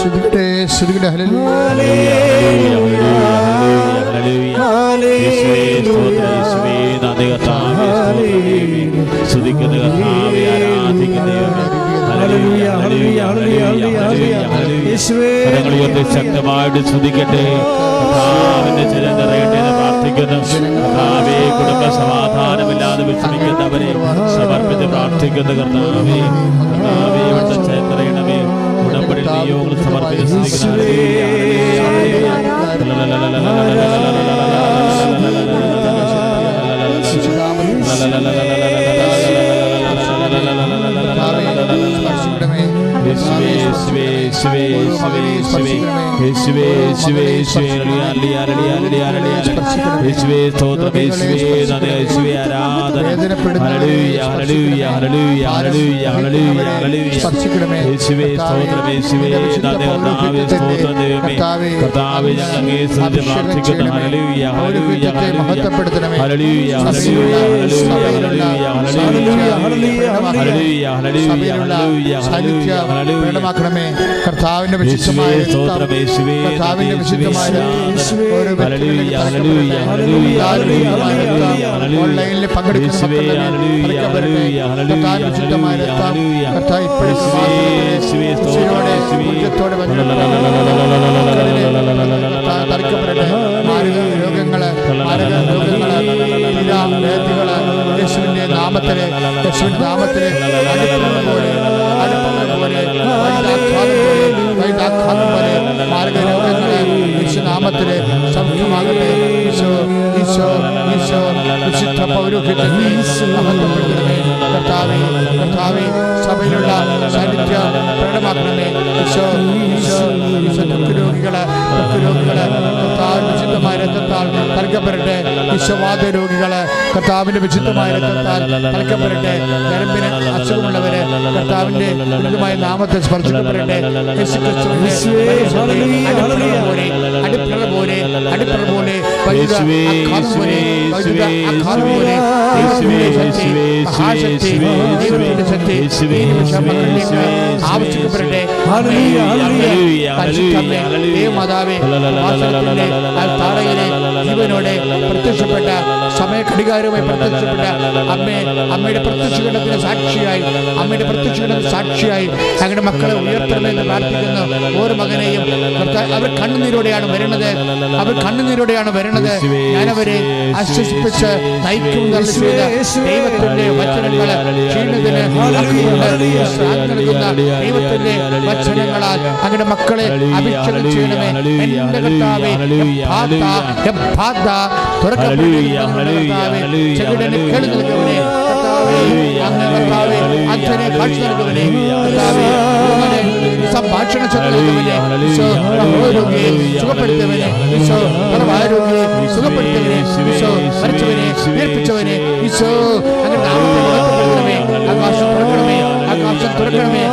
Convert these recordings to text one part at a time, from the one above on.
സ്തുതിക്കട്ടെ, സ്തുതിക്കട്ടെ. ശക്തമായിട്ട് സ്തുതിക്കട്ടെ. ജനം നിറയട്ടെ എന്ന് പ്രാർത്ഥിക്കുന്നു. കുടുംബ സമാധാനമില്ലാതെ വിഷമിക്കുന്നവരെ സമർപ്പിച്ച് പ്രാർത്ഥിക്കുന്നു. കർത്താവേ, ഇവിടുത്തെ ചരിത്രയണമേ, ഉടമ്പടി നിയോഗങ്ങൾ സമർപ്പിച്ച് സ്തുതിക്കുന്നു. കർത്താവിന്റെ വിശുദ്ധമായ ഓൺലൈനിൽ പങ്കെടുക്കുന്ന യേശുവിന്റെ നാമത്തിലെ നാമത്തിലെ സൗഖ്യമാകട്ടെ. ഈശോ ഈശോ ഈശോ വിശുദ്ധ പൗരോഹിത്യത്തെ മഹത്വപ്പെടുത്തണമേ. കർത്താവേ, കർത്താവേ, സഭയിലുള്ള സാന്നിധ്യം പ്രകടമാക്കണമേ. ഈശോ ഈശോ ഈശോ രോഗികള് കർത്താവിന്റെ വിശുദ്ധമായ രക്തത്താൽ തളിക്കപ്പെടട്ടെ. വിശ്വവാദ രോഗികള് കർത്താവിന്റെ വിശുദ്ധമായ രക്തത്താൽ തളിക്കപ്പെടട്ടെ. ഞരമ്പിന് അസുഖമുള്ളവര് കർത്താവിന്റെ വിശുദ്ധമായ നാമത്തെ സ്പർശിക്കപ്പെടട്ടെ. അടിപ്പുറ പോലെ ആവശ്യപ്പെടട്ടെ. മാതാവേ, ജീവനോടെ പ്രത്യക്ഷപ്പെട്ട സമയഘടികാരവുമായി പ്രത്യക്ഷപ്പെട്ട അമ്മയുടെ പ്രത്യക്ഷീകരണത്തിന് സാക്ഷിയായി ഞങ്ങളുടെ മക്കളെ ഉയർത്തണമെന്ന് പ്രാർത്ഥിക്കുന്നു. ഓരോ മകനെയും അവർ കണ്ണുനീരോടെയാണ് വരുന്നത്. ഞാനവരെ ആശ്വസിപ്പിച്ച് നയിക്കും. ദൈവത്തിന്റെ വചനങ്ങള് ക്ഷീണത്തിന് ദൈവത്തിന്റെ വചനങ്ങളാൽ അങ്ങയുടെ മക്കളെ അഭിഷേകം ചെയ്യണമേ. എന്റെ കർത്താവേ, ചെകിടന് കേളി നൽകുവനെ. അച്ഛനെ കാഴ്ച നൽകുവനെ. സംഭാഷണ നൽകുവനെ. സുഖപ്പെടുത്തവനെ. സുഖപ്പെടുത്തവനെ. മരിച്ചവനെ ഉയർപ്പിച്ചവനെ. ഈശോ അങ്ങനെ ആകാശം തുറക്കണമേ.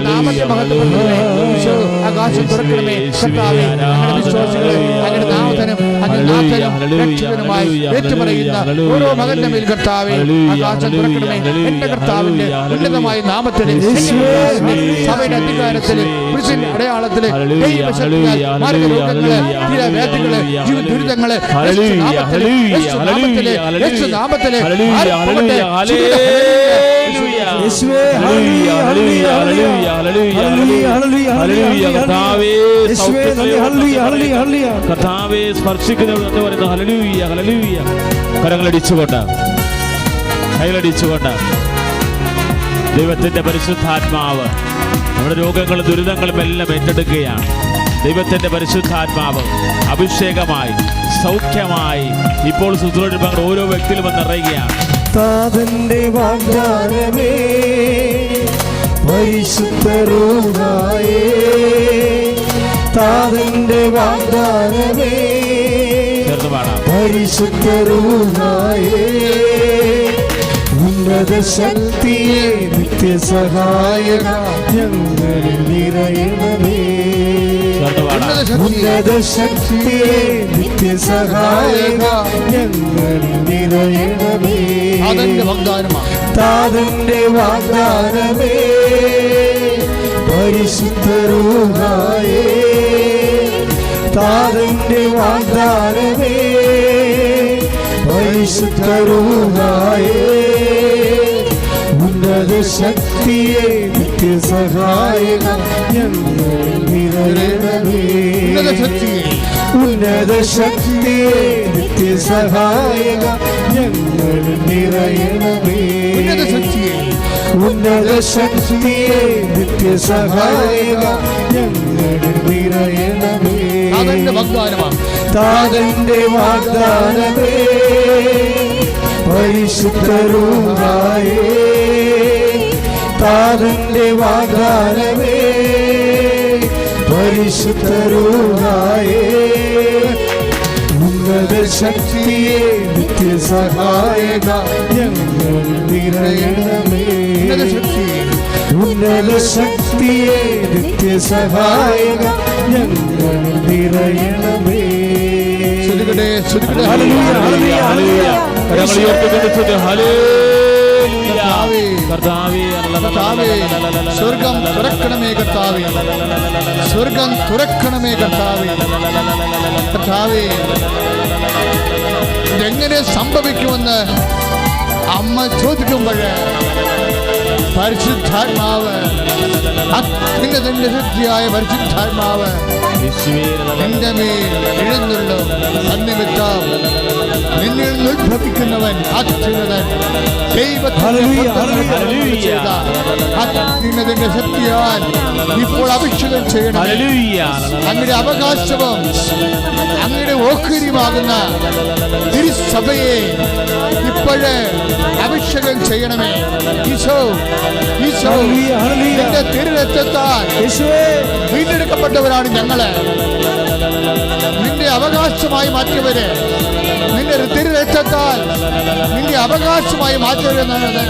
നാമത്തെ മഹത്വപ്പെടുത്തണമേ. ഈശോ ആകാശം തുറക്കണമേ. കർത്താവേ, അങ്ങനെ വിശ്വാസികളെ അങ്ങനെ നാമത്തിനും രക്ഷകനുമായി ഏറ്റുപറയുന്ന ഓരോ മകന്റെ മേൽ കർത്താവേ ആകാശം തുറക്കണമേ. എന്റെ കർത്താവിന്റെ ഉന്നതമായ നാമത്തില് സഭയുടെ അധികാരത്തില് പുരുഷന്റെ അടയാളത്തില് മാർഗരോഗങ്ങള്, തീരവേദങ്ങള്, ജീവ ദുരിതങ്ങള് നാമത്തില് കർത്താവേ സ്പർശിക്കുന്നവരെന്ന് പറയുന്നത് ഹല്ലേലൂയ, ഹല്ലേലൂയ. കൈകളടിച്ചുകൊണ്ട് ദൈവത്തിന്റെ പരിശുദ്ധാത്മാവ് നമ്മുടെ രോഗങ്ങളും ദുരിതങ്ങളും എല്ലാം ഏറ്റെടുക്കുകയാണ്. ദൈവത്തിന്റെ പരിശുദ്ധാത്മാവ് അഭിഷേകമായി സൗഖ്യമായി ഇപ്പോൾ ശുശ്രൂഷ ഓരോ വ്യക്തിയിലും നിറയുകയാണ്. താതന്റെ വാഗ്ദാനമേ, പരിശുദ്ധ റൂഹായേ, താതന്റെ വാഗ്ദാനമേ, പരിശുദ്ധ റൂഹായേ, ഉന്നത ശക്തിയെ നിത്യസഹായക ഞങ്ങളിൽ നിറയണമേ. ഉന്നത ശക്തിയെ നിത്യസഹായക ഞങ്ങളിൽ നിറയണമേ. താതന്റെ വാഗ്ദാനമേ, പരിശുദ്ധ റൂഹായേ താതന്റെ വാഗ്ദാനമേ പരിശുദ്ധ റൂഹായേ ഉന്നത ശക്തിയെ നിത്യസഹായക ഞങ്ങളിൽ നിറയണമേ ഉന്നത ശക്തിയെ നിത്യസഹായക ഞങ്ങളിൽ നിറയണമേ ഉന്നത ശക്തിയെ നിത്യസഹായക ഞങ്ങളിൽ നിറയണമേ താതന്റെ വാഗ്ദാനമേ പരിശുദ്ധ റൂഹായേ താതന്റെ വാഗ്ദാനമേ പരിശുദ്ധ റൂഹായേ ഉന്നത ശക്തിയെ നിത്യസഹായക ഞങ്ങളിൽ നിറയണമേ ഉന്നത ശക്തിയെ നിത്യസഹായക ഞങ്ങളിൽ നിറയണമേ സ്വർഗം തുറക്കണമേ കർത്താവേ, സ്വർഗം തുറക്കണമേ കർത്താവേ. കർത്താവേ, ഇതെങ്ങനെ സംഭവിക്കുമെന്ന് അമ്മ ചോദിക്കുമ്പോൾ പരിശുദ്ധാത്മാവ്, അത്യുന്നതന്റെ ശക്തിയായ പരിശുദ്ധാത്മാവ് എന്റെ മേൽ എഴുന്നള്ളു. തന്നിമിത്തം നിന്നിൽ നിന്ന് ഉത്ഭവിക്കുന്നവൻ അത്യുന്നതൻ, അത്യുന്നതന്റെ ശക്തിയാൽ ഇപ്പോൾ അഭിഷേകം ചെയ്യണം. അങ്ങയുടെ അവകാശവും അങ്ങയുടെ ഓഹരിയുമാകുന്ന തിരുസഭയെ ഇപ്പോഴേ അഭിഷേകം ചെയ്യണമേ. ഈശോ, ഈശോ, നിന്റെ തിരുരക്തത്താൽ വീണ്ടെടുക്കപ്പെട്ടവരാണ് ഞങ്ങള്. നിന്റെ അവകാശമായി മാറ്റിയവര്, നിന്റെ തിരുരക്തത്താൽ നിന്റെ അവകാശമായി മാറ്റിയവരെന്നാണ്,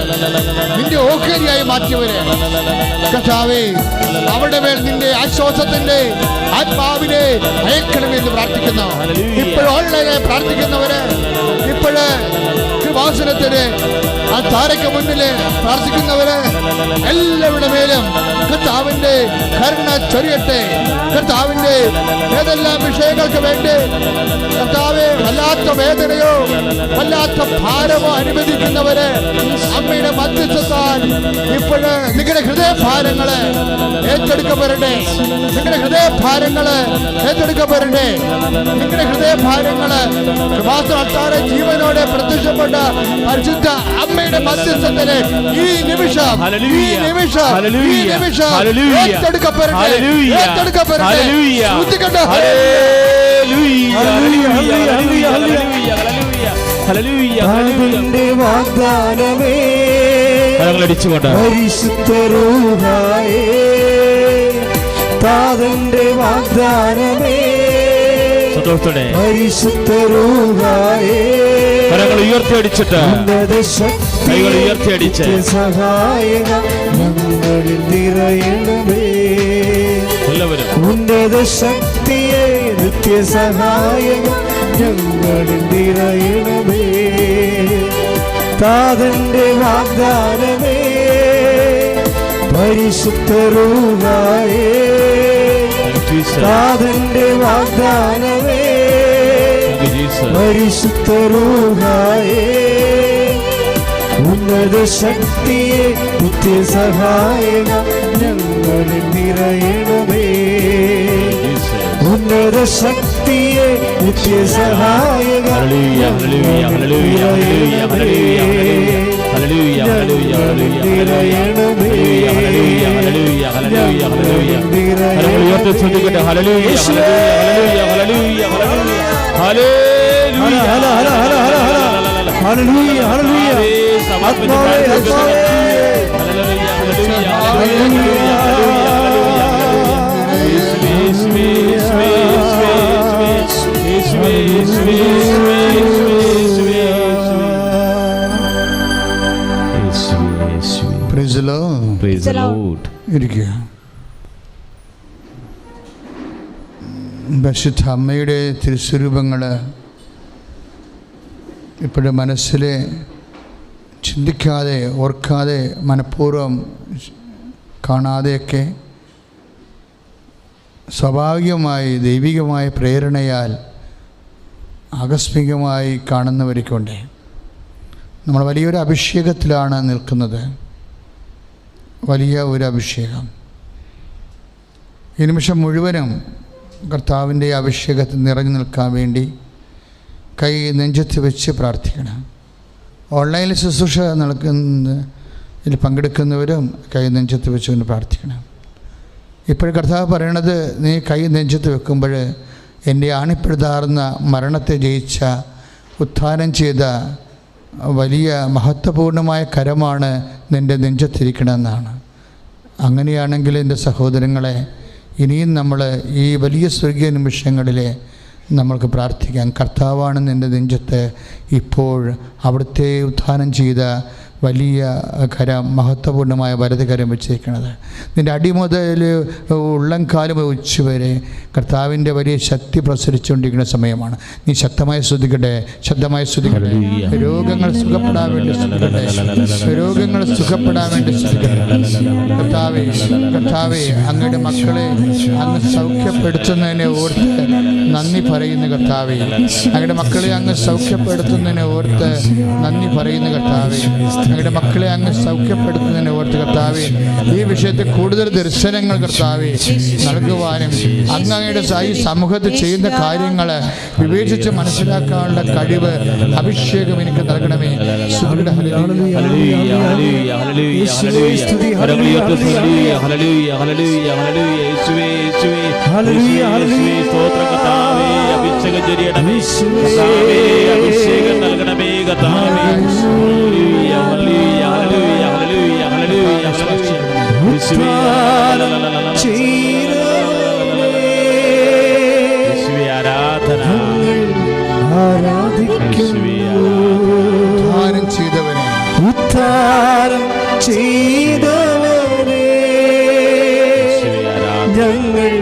നിന്റെ ഓഹരിയായി മാറ്റിയവര്. കർത്താവേ, അവിടെ മേൽ നിന്റെ ആശ്വാസത്തിന്റെ ആത്മാവിനെ അയക്കണമെന്ന് പ്രാർത്ഥിക്കുന്നു. ഇപ്പോൾ ഓൺലൈനായി പ്രാർത്ഥിക്കുന്നവര്, ഇപ്പോഴ് കൃപാസനത്തിന് ആ താരയ്ക്ക് മുന്നില് പ്രാർത്ഥിക്കുന്നവര് എല്ലാവരുടെ മേലും കർത്താവിന്റെ കരുണ ചൊരിയട്ടെ. കർത്താവിന്റെ ഏതെല്ലാം വിഷയങ്ങൾക്ക് വേണ്ടി കർത്താവെ വല്ലാത്ത വേദനയോ വല്ലാത്ത ഭാരമോ അനുവദിക്കുന്നവര് അമ്മയുടെ മധ്യസ്ഥത്താൽ ഇപ്പോഴ് നിങ്ങളുടെ ഹൃദയഭാരങ്ങള് ഏറ്റെടുക്കപ്പെടട്ടെ. നിങ്ങളുടെ ഹൃദയഭാരങ്ങള് ഏറ്റെടുക്കപ്പെടട്ടെ. നിങ്ങളുടെ ഹൃദയഭാരങ്ങള് കൃപാസന ജീവനോടെ പ്രത്യക്ഷപ്പെട്ട പരിശുദ്ധ അമ്മയുടെ മധ്യസ്ഥത്തില് ഈ നിമിഷം ഏറ്റെടുക്കപ്പെടട്ടെ. വാഗ്ദാനമേ പരിശുദ്ധ റൂഹായേ താതന്റെ വാഗ്ദാനമേ പരിശുദ്ധ റൂഹായേ ഉയർത്തിയടിച്ചിട്ട് കൈകൾ ഉയർത്തിയടിച്ച് സഹായക ഞങ്ങളിൽ നിറയണമേ. എല്ലാവരും ഉന്നത ശക്തിയെ നിത്യസഹായക ഞങ്ങളിൽ നിറയണമേ. താതന്റെ വാഗ്ദാനമേ പരിശുദ്ധ റൂഹായേ താതന്റെ വാഗ്ദാനമേ പരിശുദ്ധ റൂഹായേ ഉന്നത ശക്തിയെ നിത്യസഹായക ഞങ്ങളിൽ നിറയണമേ. ഉന്നത ശക്തിയെ നിത്യസഹായക പരിശുദ്ധ അമ്മയുടെ തിരുസ്വരൂപങ്ങൾ ഇപ്പോഴും മനസ്സിൽ ചിന്തിക്കാതെ ഓർക്കാതെ മനഃപൂർവ്വം കാണാതെയൊക്കെ സ്വാഭാവികമായി ദൈവികമായ പ്രേരണയാൽ ആകസ്മികമായി കാണുന്നവരൊക്കെ നമ്മൾ വലിയൊരു അഭിഷേകത്തിലാണ് നിൽക്കുന്നത്. വലിയ ഒരു അഭിഷേകം. ഈ നിമിഷം മുഴുവനും കർത്താവിൻ്റെ അഭിഷേകത്തിൽ നിറഞ്ഞു നിൽക്കാൻ വേണ്ടി കൈ നെഞ്ചത്ത് വെച്ച് പ്രാർത്ഥിക്കണം. ഓൺലൈനിൽ ശുശ്രൂഷ ഇതിൽ പങ്കെടുക്കുന്നവരും കൈ നെഞ്ചത്ത് വെച്ചുകൊണ്ട് പ്രാർത്ഥിക്കണം. ഇപ്പോഴും കർത്താവ് പറയണത്, നീ കൈ നെഞ്ചത്ത് വെക്കുമ്പോൾ എൻ്റെ ആണിപ്പെടുതാർന്ന മരണത്തെ ജയിച്ച ഉത്ഥാനം ചെയ്ത വലിയ മഹത്വപൂർണമായ കരമാണ് നിൻ്റെ നെഞ്ചത്തിരിക്കണമെന്നാണ്. അങ്ങനെയാണെങ്കിൽ എൻ്റെ സഹോദരങ്ങളെ, ഇനിയും നമ്മൾ ഈ വലിയ സ്വർഗീയ നിമിഷങ്ങളിൽ നമ്മൾക്ക് പ്രാർത്ഥിക്കാം. കർത്താവാണ് നിൻ്റെ നെഞ്ചത്ത് ഇപ്പോൾ അവിടുത്തെ ഉത്ഥാനം ചെയ്ത വലിയ കരം, മഹത്വപൂർണ്ണമായ വലതുകരം വെച്ചിരിക്കുന്നത്. നിൻ്റെ അടി മുതൽ ഉള്ളംകാലം ഉച്ചവരെ കർത്താവിൻ്റെ വലിയ ശക്തി പ്രസരിച്ചുകൊണ്ടിരിക്കുന്ന സമയമാണ്. നീ ശക്തമായി ശ്രദ്ധിക്കട്ടെ, ശബ്ദമായി ശ്രദ്ധിക്കട്ടെ. രോഗങ്ങൾ സുഖപ്പെടാൻ വേണ്ടി ശ്രദ്ധിക്കട്ടെ, രോഗങ്ങൾ സുഖപ്പെടാൻ വേണ്ടി ശ്രദ്ധിക്കട്ടെ. കർത്താവേ, കർത്താവേ, അങ്ങയുടെ മക്കളെ അങ്ങ് സൗഖ്യപ്പെടുത്തുന്നതിനെ ഓർത്ത് നന്ദി പറയുന്നു കർത്താവേ. അങ്ങയുടെ മക്കളെ അങ്ങ് സൗഖ്യപ്പെടുത്തുന്നതിനെ ഓർത്ത് നന്ദി പറയുന്നു കർത്താവേ. അങ്ങയുടെ മക്കളെ അങ്ങ് സൗഖ്യപ്പെടുത്തുന്നതിനെ ഓർത്ത് കർത്താവേ, ഈ വിഷയത്തിൽ കൂടുതൽ ദർശനങ്ങൾ കർത്താവേ നൽകുവാനും അങ്ങയുടെ ഈ സമൂഹത്തിൽ ചെയ്യുന്ന കാര്യങ്ങൾ വിവേചിച്ച് മനസ്സിലാക്കാനുള്ള കഴിവ്, അഭിഷേകം എനിക്ക് നൽകണമേ. അഭിഷേകം നൽകണമേ കർത്താവേ. ഉദ്ധാരം ചെയ്തവനെ, ഉദ്ധാരം ചെയ്തവനെ ഞങ്ങൾ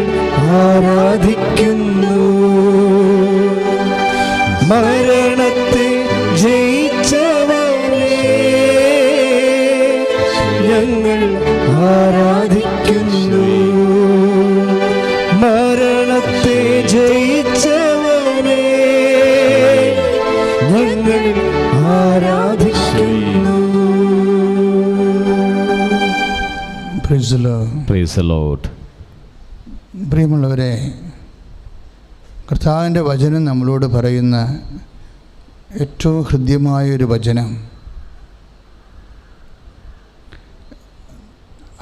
ആരാധിക്കുന്നു. മരണത്തെ ജയിച്ചവനെ ഞങ്ങൾ ആരാധിക്കുന്നു. മരണത്തെ ജയിച്ചവനെ ഞങ്ങൾ ആരാധിക്കുന്നു. Praise the Lord. പ്രിയമുള്ളവരെ, കർത്താവിൻ്റെ വചനം നമ്മളോട് പറയുന്ന ഏറ്റവും ഹൃദ്യമായൊരു വചനം,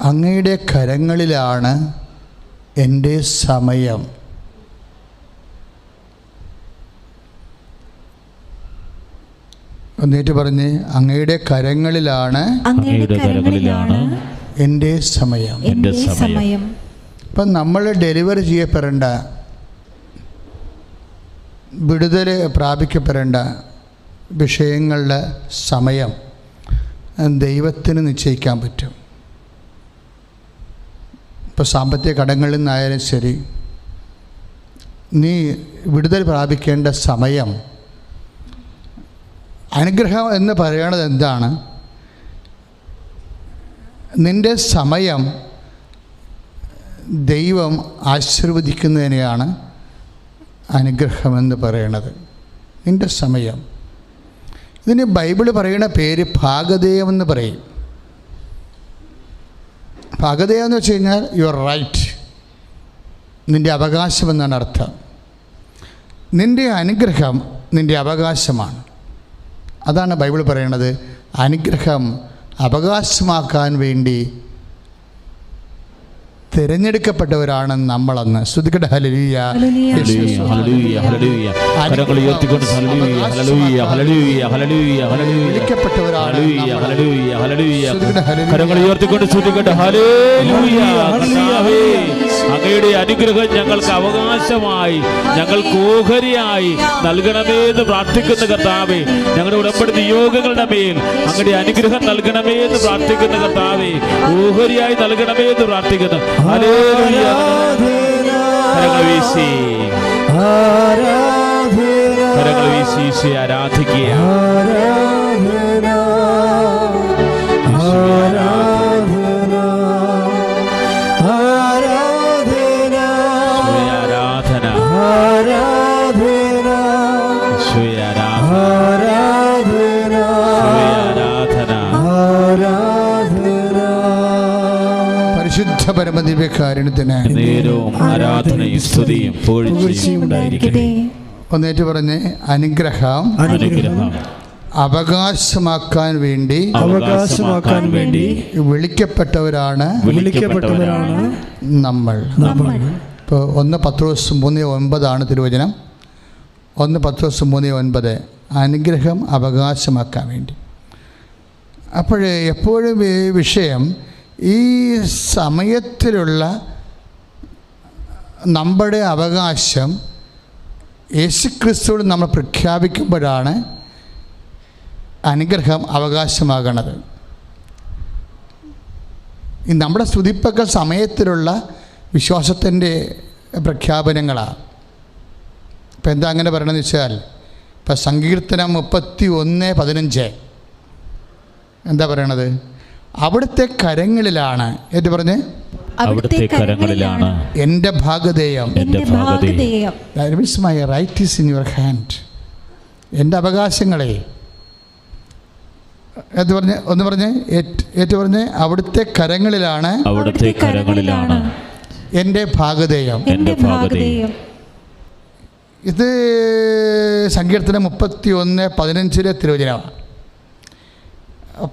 അങ്ങയുടെ കരങ്ങളിലാണ് എൻ്റെ സമയം. ഒന്നേറ്റ് പറഞ്ഞ്, അങ്ങയുടെ കരങ്ങളിലാണ് എൻ്റെ സമയം. ഇപ്പം നമ്മൾ ഡെലിവറി ചെയ്യപ്പെടേണ്ട, വിടുതൽ പ്രാപിക്കപ്പെടേണ്ട വിഷയങ്ങളുടെ സമയം ദൈവത്തിന് നിശ്ചയിക്കാൻ പറ്റും. ഇപ്പോൾ സാമ്പത്തിക കടങ്ങളിൽ നിന്നായാലും ശരി, നീ വിടുതൽ പ്രാപിക്കേണ്ട സമയം, അനുഗ്രഹം എന്ന് പറയണത് എന്താണ്? നിൻ്റെ സമയം ദൈവം ആശീർവദിക്കുന്നതിനെയാണ് അനുഗ്രഹമെന്ന് പറയണത്. നിൻ്റെ സമയം. ഇതിന് ബൈബിൾ പറയുന്ന പേര് ഭാഗധേയം എന്ന് പറയും. ഭാഗധേയം എന്ന് വെച്ച് കഴിഞ്ഞാൽ യുവർ റൈറ്റ്, നിൻ്റെ അവകാശമെന്നാണ് അർത്ഥം. നിൻ്റെ അനുഗ്രഹം നിൻ്റെ അവകാശമാണ്. അതാണ് ബൈബിൾ പറയണത്. അനുഗ്രഹം അവകാശമാക്കാൻ വേണ്ടി തിരഞ്ഞെടുക്കപ്പെട്ടവരാണ് നമ്മളെന്ന്. ശ്രദ്ധിക്കട്ടെ. ഹല്ലേലൂയ, ഹല്ലേലൂയ, ഹല്ലേലൂയ. കരങ്ങൾ ഉയർത്തിക്കൊണ്ട് ഹല്ലേലൂയ, ഹല്ലേലൂയ, ഹല്ലേലൂയ, ഹല്ലേലൂയ, ഹല്ലേലൂയ. വിളിക്കപ്പെട്ടവരാണ് ഹല്ലേലൂയ, ഹല്ലേലൂയ, ഹല്ലേലൂയ. ഹല്ലേലൂയ. കരങ്ങൾ ഉയർത്തിക്കൊണ്ട് ശ്രദ്ധിക്കട്ടെ. ഹല്ലേലൂയ. കർത്താവേ, അങ്ങയുടെ അനുഗ്രഹം ഞങ്ങൾക്ക് അവകാശമായി, ഞങ്ങൾക്ക് ഓഹരിയായി നൽകണമേ എന്ന് പ്രാർത്ഥിക്കുന്ന കർത്താവേ. ഞങ്ങളുടെ ഉടമ്പടി നിയോഗങ്ങളുടെ മേൽ അങ്ങയുടെ അനുഗ്രഹം നൽകണമേ എന്ന് പ്രാർത്ഥിക്കുന്ന കർത്താവേ. ഓഹരിയായി നൽകണമേ എന്ന് പ്രാർത്ഥിക്കുന്നു. ഹല്ലേലൂയ. കരങ്ങൾ വീശി, കരങ്ങൾ വീശി ആരാധിക്കുക. പരമദിവ്യകാരുണ്യത്തിന് നേരവും ആരാധനയും സ്തുതിയും പുകഴ്ചയും ഉണ്ടായിരിക്കട്ടെ. ഒന്നേറ്റ് പറഞ്ഞ് അനുഗ്രഹം അവകാശമാക്കാൻ വേണ്ടി വിളിക്കപ്പെട്ടവരാണ് നമ്മൾ. ഇപ്പോൾ 1 പത്രോസ് 3:9 തിരുവചനം. 1 പത്രോസ് 3:9 അനുഗ്രഹം അവകാശമാക്കാൻ വേണ്ടി. അപ്പോൾ എപ്പോഴും വിഷയം ഈ സമയത്തിലുള്ള നമ്മുടെ അവകാശം യേശുക്രിസ്തുവിൽ നമ്മൾ പ്രഖ്യാപിക്കുമ്പോഴാണ് അനുഗ്രഹം അവകാശമാകണത്. ഈ നമ്മുടെ സ്തുതിപ്പൊക്കെ സമയത്തിലുള്ള വിശ്വാസത്തിൻ്റെ പ്രഖ്യാപനങ്ങളാണ്. ഇപ്പം എന്താ അങ്ങനെ പറയണമെന്ന് വെച്ചാൽ, ഇപ്പം സങ്കീർത്തനം 31:15 എന്താ പറയണത്? അവിടുത്തെ കരങ്ങളിലാണ് ഏറ്റു പറഞ്ഞ് അവിടുത്തെ കരങ്ങളിലാണ് എൻ്റെ ഭാഗധേയം. That means my right is in your hand. എൻ്റെ അവകാശങ്ങളെ ഏറ്റു പറഞ്ഞ് ഒന്ന് പറഞ്ഞ് ഏറ്റു പറഞ്ഞ് അവിടുത്തെ കരങ്ങളിലാണ് എൻ്റെ ഭാഗധേയം. ഇത് സങ്കീർത്തനം 31:15 തിരുവചനമാണ്.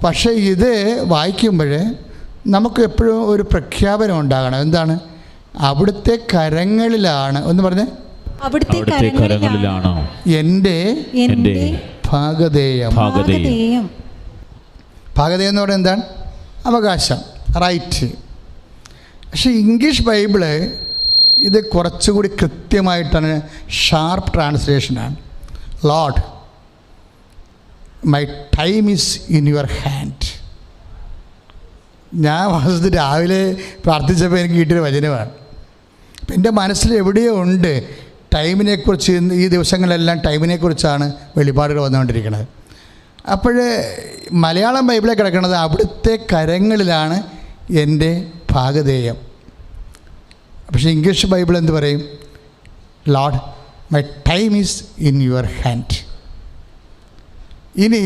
പക്ഷേ ഇത് വായിക്കുമ്പോൾ നമുക്ക് എപ്പോഴും ഒരു പ്രഖ്യാപനം ഉണ്ടാകണം. എന്താണ്? അവിടുത്തെ കരങ്ങളിലാണ്. ഒന്ന് പറഞ്ഞേ, അവിടുത്തെ കരങ്ങളിലാണ് എൻ്റെ ഭാഗധേയം. ഭാഗധേയം എന്ന് പറയുന്നത് എന്താണ്? അവകാശം, റൈറ്റ്. പക്ഷേ ഇംഗ്ലീഷ് ബൈബിള് ഇത് കുറച്ചുകൂടി കൃത്യമായിട്ടാണ്, ഷാർപ്പ് ട്രാൻസ്ലേഷനാണ്. Lord, my time is in your hand. ഞാൻ വാസ്തു രാവിലെ പ്രാർത്ഥിച്ചപ്പോൾ എനിക്ക് കിട്ടിയൊരു വചനമാണ്. അപ്പം എൻ്റെ മനസ്സിൽ എവിടെയോ ഉണ്ട് ടൈമിനെക്കുറിച്ച്. ഈ ദിവസങ്ങളിലെല്ലാം ടൈമിനെക്കുറിച്ചാണ് വെളിപാടുകൾ വന്നുകൊണ്ടിരിക്കുന്നത്. അപ്പോൾ മലയാളം ബൈബിളിൽ കിടക്കുന്നത് അവിടുത്തെ കരങ്ങളിലാണ് എൻ്റെ ഭാഗധേയം. പക്ഷേ ഇംഗ്ലീഷ് ബൈബിൾ എന്ത് പറയും? Lord, my time is in your hand. ഇനി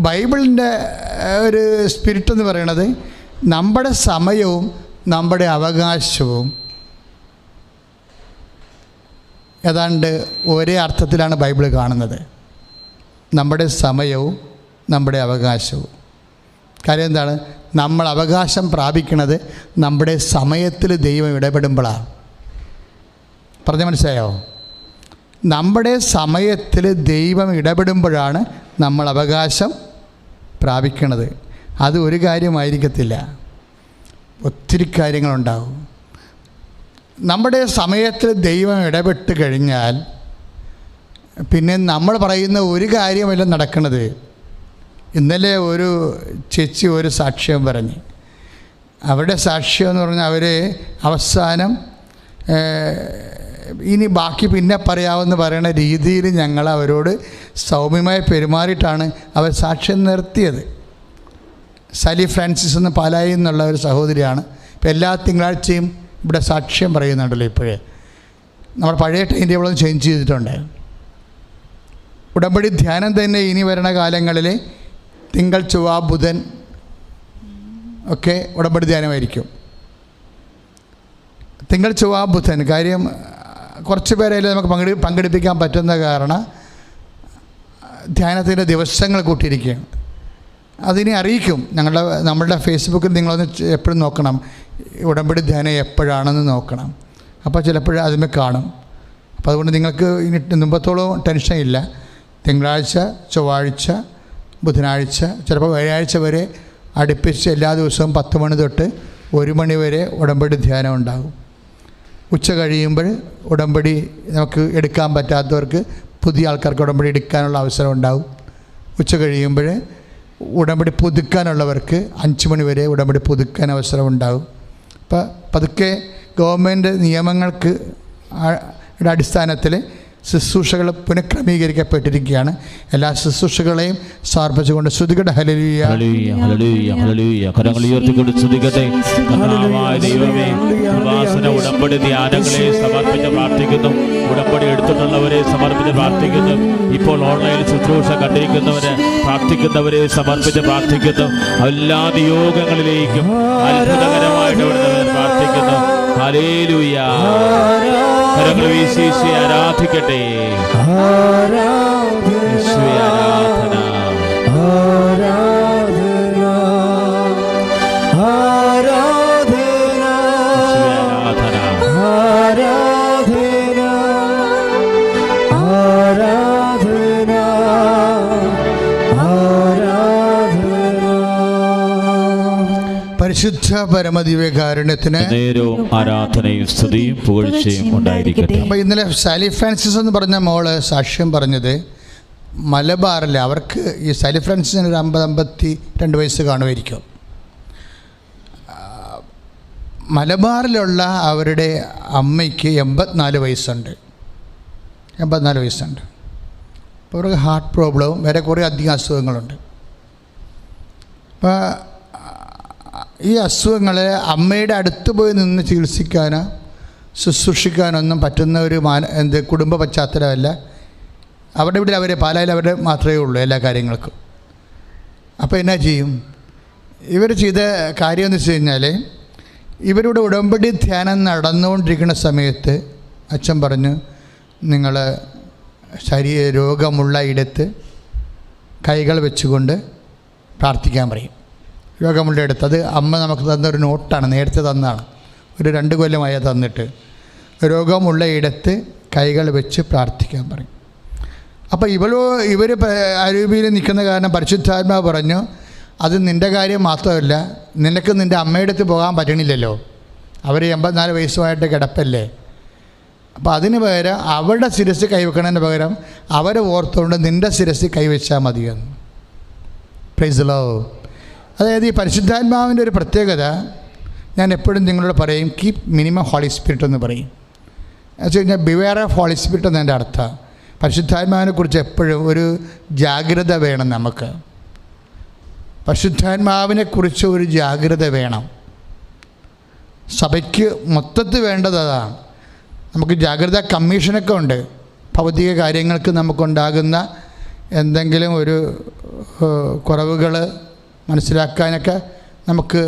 ബൈബിളിൻ്റെ ഒരു സ്പിരിറ്റ് എന്ന് പറയണത് നമ്മുടെ സമയവും നമ്മുടെ അവകാശവും ഏതാണ്ട് ഒരേ അർത്ഥത്തിലാണ് ബൈബിൾ കാണുന്നത്. നമ്മുടെ സമയവും നമ്മുടെ അവകാശവും. കാര്യം എന്താണ്? നമ്മൾ അവകാശം പ്രാപിക്കുന്നത് നമ്മുടെ സമയത്തിൽ ദൈവം ഇടപെടുമ്പോഴാണ്. പറഞ്ഞ മനസ്സിലായോ? നമ്മുടെ സമയത്തിൽ ദൈവം ഇടപെടുമ്പോഴാണ് നമ്മൾ അവകാശം പ്രാപിക്കണത്. അത് ഒരു കാര്യമായിരിക്കത്തില്ല, ഒത്തിരി കാര്യങ്ങളുണ്ടാകും. നമ്മുടെ സമയത്തിൽ ദൈവം ഇടപെട്ട് കഴിഞ്ഞാൽ പിന്നെ നമ്മൾ പറയുന്ന ഒരു കാര്യമല്ല നടക്കുന്നത്. ഇന്നലെ ഒരു ചേച്ചി ഒരു സാക്ഷ്യം പറഞ്ഞ്, അവരുടെ സാക്ഷ്യം എന്ന് പറഞ്ഞാൽ അവർ അവസാനം ഇനി ബാക്കി പിന്നെ പറയാമെന്ന് പറയുന്ന രീതിയിൽ ഞങ്ങൾ അവരോട് സൗമ്യമായി പെരുമാറിയിട്ടാണ് അവർ സാക്ഷ്യം നിർത്തിയത്. സലി ഫ്രാൻസിസ് എന്ന പാലായിൽ നിന്നുള്ള ഒരു സഹോദരിയാണ്. ഇപ്പം എല്ലാ തിങ്കളാഴ്ചയും ഇവിടെ സാക്ഷ്യം പറയുന്നുണ്ടല്ലോ. ഇപ്പോഴേ നമ്മൾ പഴയ ടൈം ടേബിളൊന്നും ചേഞ്ച് ചെയ്തിട്ടുണ്ട്. ഉടമ്പടി ധ്യാനം തന്നെ ഇനി വരുന്ന കാലങ്ങളിൽ തിങ്കൾ, ചൊവ്വ, ബുധൻ ഒക്കെ ഉടമ്പടി ധ്യാനമായിരിക്കും. തിങ്കൾ, ചൊവ്വ, ബുധൻ. കാര്യം കുറച്ച് പേരെല്ലാം നമുക്ക് പങ്കെടുപ്പിക്കാൻ പറ്റുന്ന കാരണം ധ്യാനത്തിൻ്റെ ദിവസങ്ങൾ കൂട്ടിയിരിക്കുകയാണ്. അതിനെ അറിയിക്കും. നമ്മളുടെ ഫേസ്ബുക്കിൽ നിങ്ങളൊന്ന് എപ്പോഴും നോക്കണം, ഉടമ്പടി ധ്യാനം എപ്പോഴാണെന്ന് നോക്കണം. അപ്പോൾ ചിലപ്പോൾ അതിന്മേൽ കാണും. അപ്പോൾ അതുകൊണ്ട് നിങ്ങൾക്ക് ഇനി മുമ്പത്തോളം ടെൻഷൻ ഇല്ല. തിങ്കളാഴ്ച, ചൊവ്വാഴ്ച, ബുധനാഴ്ച, ചിലപ്പോൾ വ്യാഴാഴ്ച വരെ അടുപ്പിച്ച് എല്ലാ ദിവസവും 10 മണി തൊട്ട് 1 മണി വരെ ഉടമ്പടി ധ്യാനം ഉണ്ടാകും. ഉച്ച കഴിയുമ്പോൾ ഉടമ്പടി നമുക്ക് എടുക്കാൻ പറ്റാത്തവർക്ക്, പുതിയ ആൾക്കാർക്ക് ഉടമ്പടി എടുക്കാനുള്ള അവസരം ഉണ്ടാകും. ഉച്ച കഴിയുമ്പോൾ ഉടമ്പടി പുതുക്കാനുള്ളവർക്ക് 5 മണി വരെ ഉടമ്പടി പുതുക്കാൻ അവസരം ഉണ്ടാകും. അപ്പോൾ പതുക്കെ ഗവൺമെൻറ് നിയമങ്ങൾക്ക് അടിസ്ഥാനത്തിൽ ശുശ്രൂഷകൾ പുനഃക്രമീകരിക്കപ്പെട്ടിരിക്കുകയാണ്. എല്ലാ ശുശ്രൂഷകളെയും സമർപ്പിച്ചുകൊണ്ട് ശ്രുതികട്ടെ ഹല്ലേലൂയ, ഹല്ലേലൂയ, ഹല്ലേലൂയ. കരങ്ങൾ ഉയർത്തിക്കൊണ്ട് ശ്രുതികട്ടെ. കർത്താവായ ദൈവമേ, കൃപാസന ഉടമ്പടി ധ്യാനങ്ങളെ സമർപ്പിച്ച് പ്രാർത്ഥിക്കുന്നു. ഉടമ്പടി എടുത്തിട്ടുള്ളവരെ സമർപ്പിച്ച് പ്രാർത്ഥിക്കുന്നു. ഇപ്പോൾ ഓൺലൈനിൽ ശുശ്രൂഷ കണ്ടിരിക്കുന്നവര് പ്രാർത്ഥിക്കുന്നവരെ സമർപ്പിച്ച് പ്രാർത്ഥിക്കുന്നു. എല്ലാ നിയോഗങ്ങളിലേക്കും അത്ഭുതകരമായിട്ട് അവിടുന്ന് പ്രാർത്ഥിക്കുന്നു. ഹല്ലേലൂയ. കരങ്ങൾ വീശി യേശുവെ ആരാധിക്കട്ടെ. യേശുവെ ആരാധന. പരിശുദ്ധ പരമദിവ്യകാരുണ്യത്തിന് നേരവും ആരാധനയും സ്തുതിയും പുകഴ്ചയും ഉണ്ടായിരിക്കട്ടെ. അപ്പോൾ ഇന്നലെ സാലി ഫ്രാൻസിസ് എന്ന് പറഞ്ഞ മോള് സാക്ഷ്യം പറഞ്ഞത് മലബാറിൽ അവർക്ക് ഈ സാലി ഫ്രാൻസിന് ഒരു 50-52 വയസ്സ് കാണുമായിരിക്കും. മലബാറിലുള്ള അവരുടെ അമ്മയ്ക്ക് 84 വയസ്സുണ്ട്. അപ്പോൾ അവർക്ക് ഹാർട്ട് പ്രോബ്ലവും വേറെ കുറേ അധികം അസുഖങ്ങളുണ്ട്. അപ്പോൾ ഈ അസുഖങ്ങളെ അമ്മയുടെ അടുത്ത് പോയി നിന്ന് ചികിത്സിക്കാനോ ശുശ്രൂഷിക്കാനൊന്നും പറ്റുന്ന ഒരു കുടുംബ പശ്ചാത്തലമല്ല. അവിടെ ഇവിടെ അവരെ പാലായിൽ അവരുടെ മാത്രമേ ഉള്ളൂ എല്ലാ കാര്യങ്ങൾക്കും. അപ്പോൾ എന്നാ ചെയ്യും? ഇവർ ചെയ്ത കാര്യം എന്ന് വെച്ച് കഴിഞ്ഞാൽ ഇവരുടെ ഉടമ്പടി ധ്യാനം നടന്നുകൊണ്ടിരിക്കുന്ന സമയത്ത് അച്ഛൻ പറഞ്ഞു, നിങ്ങൾ രോഗമുള്ള ഇടത്ത് കൈകൾ വെച്ചുകൊണ്ട് പ്രാർത്ഥിക്കാൻ പറയും. രോഗമുള്ള ഇടത്ത് അത് അമ്മ നമുക്ക് തന്നൊരു നോട്ടാണ്, നേരത്തെ തന്നതാണ്, ഒരു 2 കൊല്ലമായി തന്നിട്ട്. രോഗമുള്ള ഇടത്ത് കൈകൾ വെച്ച് പ്രാർത്ഥിക്കാൻ പറയും. അപ്പോൾ ഇവർ അരൂപിയിൽ നിൽക്കുന്ന കാരണം പരിശുദ്ധാത്മാവ് പറഞ്ഞു, അത് നിൻ്റെ കാര്യം മാത്രമല്ല, നിനക്ക് നിൻ്റെ അമ്മയുടെ അടുത്ത് പോകാൻ പറ്റണില്ലല്ലോ, അവർ 84 വയസ്സുമായിട്ട് കിടപ്പല്ലേ. അപ്പോൾ അതിന് പകരം അവരുടെ ശിരസ് കൈവെക്കണതിന് പകരം അവരെ ഓർത്തുകൊണ്ട് നിൻ്റെ ശിരസ് കൈവച്ചാൽ മതിയെന്ന്. Price the Lord. അതായത് ഈ പരിശുദ്ധാത്മാവിൻ്റെ ഒരു പ്രത്യേകത ഞാൻ എപ്പോഴും നിങ്ങളോട് പറയും, കീപ് മിനിമം ഹോളി സ്പിരിറ്റ് എന്ന് പറയും. എന്ന് വെച്ച് കഴിഞ്ഞാൽ ബിവെയർ ഓഫ് ഹോളി സ്പിരിറ്റ് എന്നതിൻ്റെ അർത്ഥം പരിശുദ്ധാത്മാവിനെക്കുറിച്ച് എപ്പോഴും ഒരു ജാഗ്രത വേണം. നമുക്ക് പരിശുദ്ധാത്മാവിനെക്കുറിച്ച് ഒരു ജാഗ്രത വേണം. സഭയ്ക്ക് മൊത്തത്തിൽ വേണ്ടത് അതാണ്. നമുക്ക് ജാഗ്രതാ കമ്മീഷനൊക്കെ ഉണ്ട്. ഭൗതിക കാര്യങ്ങൾക്ക് നമുക്കുണ്ടാകുന്ന എന്തെങ്കിലും ഒരു കുറവുകൾ മനസ്സിലാക്കാനൊക്കെ നമുക്ക്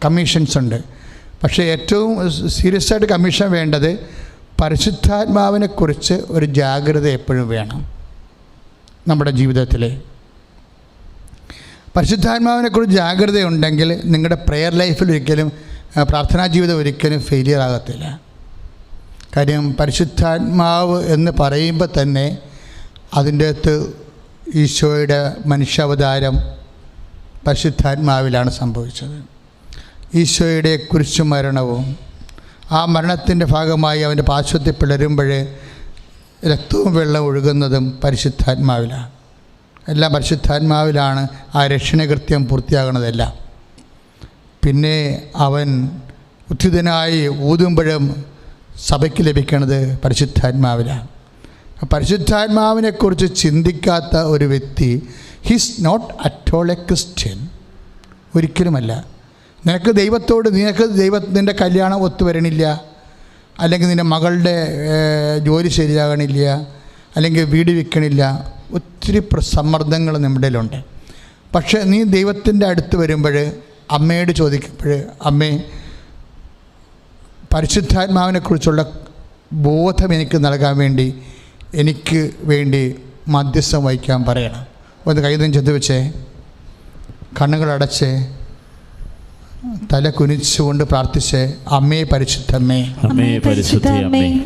കമ്മീഷൻസ് ഉണ്ട്. പക്ഷേ ഏറ്റവും സീരിയസ് ആയിട്ട് കമ്മീഷൻ വേണ്ടത് പരിശുദ്ധാത്മാവിനെക്കുറിച്ച് ഒരു ജാഗ്രത എപ്പോഴും വേണം നമ്മുടെ ജീവിതത്തിൽ. പരിശുദ്ധാത്മാവിനെക്കുറിച്ച് ജാഗ്രതയുണ്ടെങ്കിൽ നിങ്ങളുടെ പ്രെയർ ലൈഫിൽ ഒരിക്കലും, പ്രാർത്ഥനാ ജീവിതം ഒരിക്കലും ഫെയിലിയർ ആകത്തില്ല. കാര്യം പരിശുദ്ധാത്മാവ് എന്ന് പറയുമ്പോൾ തന്നെ അതിൻ്റെ അകത്ത് ഈശോയുടെ മനുഷ്യാവതാരം പരിശുദ്ധാത്മാവിലാണ് സംഭവിച്ചത്. ഈശോയുടെ കുരിശു മരണവും ആ മരണത്തിൻ്റെ ഭാഗമായി അവൻ്റെ പാർശ്വത്തിൽ പിളരുമ്പോൾ രക്തവും വെള്ളം ഒഴുകുന്നതും പരിശുദ്ധാത്മാവിലാണ്. എല്ലാം പരിശുദ്ധാത്മാവിലാണ് ആ രക്ഷണകൃത്യം പൂർത്തിയാകുന്നതെല്ലാം. പിന്നെ അവൻ ഉത്ഥിതനായി ഊതുമ്പോഴും സഭയ്ക്ക് ലഭിക്കുന്നത് പരിശുദ്ധാത്മാവിലാണ്. പരിശുദ്ധാത്മാവിനെക്കുറിച്ച് ചിന്തിക്കാത്ത ഒരു വ്യക്തി he's not at all a Christian. ഒരിക്കലുമല്ല. നിനക്ക് ദൈവത്തിൻ്റെ കല്യാണം ഒത്തുവരണില്ല, അല്ലെങ്കിൽ നിൻ്റെ മകളുടെ ജോലി ശരിയാകണില്ല, അല്ലെങ്കിൽ വീട് വിൽക്കണില്ല, ഒത്തിരി സമ്മർദ്ദങ്ങൾ നമ്മുടെ ഉണ്ട്. പക്ഷേ നീ ദൈവത്തിൻ്റെ അടുത്ത് വരുമ്പോൾ അമ്മയോട് ചോദിക്കുമ്പോൾ, അമ്മേ പരിശുദ്ധാത്മാവിനെക്കുറിച്ചുള്ള ബോധം എനിക്ക് നൽകാൻ വേണ്ടി എനിക്ക് വേണ്ടി മധ്യസ്ഥം വഹിക്കാൻ പറയണം. ഒന്ന് കൈ ചെന്ന് വെച്ചേ, കണ്ണുകളടച്ചേ, തല കുനിച്ചുകൊണ്ട് പ്രാർത്ഥിച്ച്, അമ്മേ പരിശുദ്ധമ്മേ,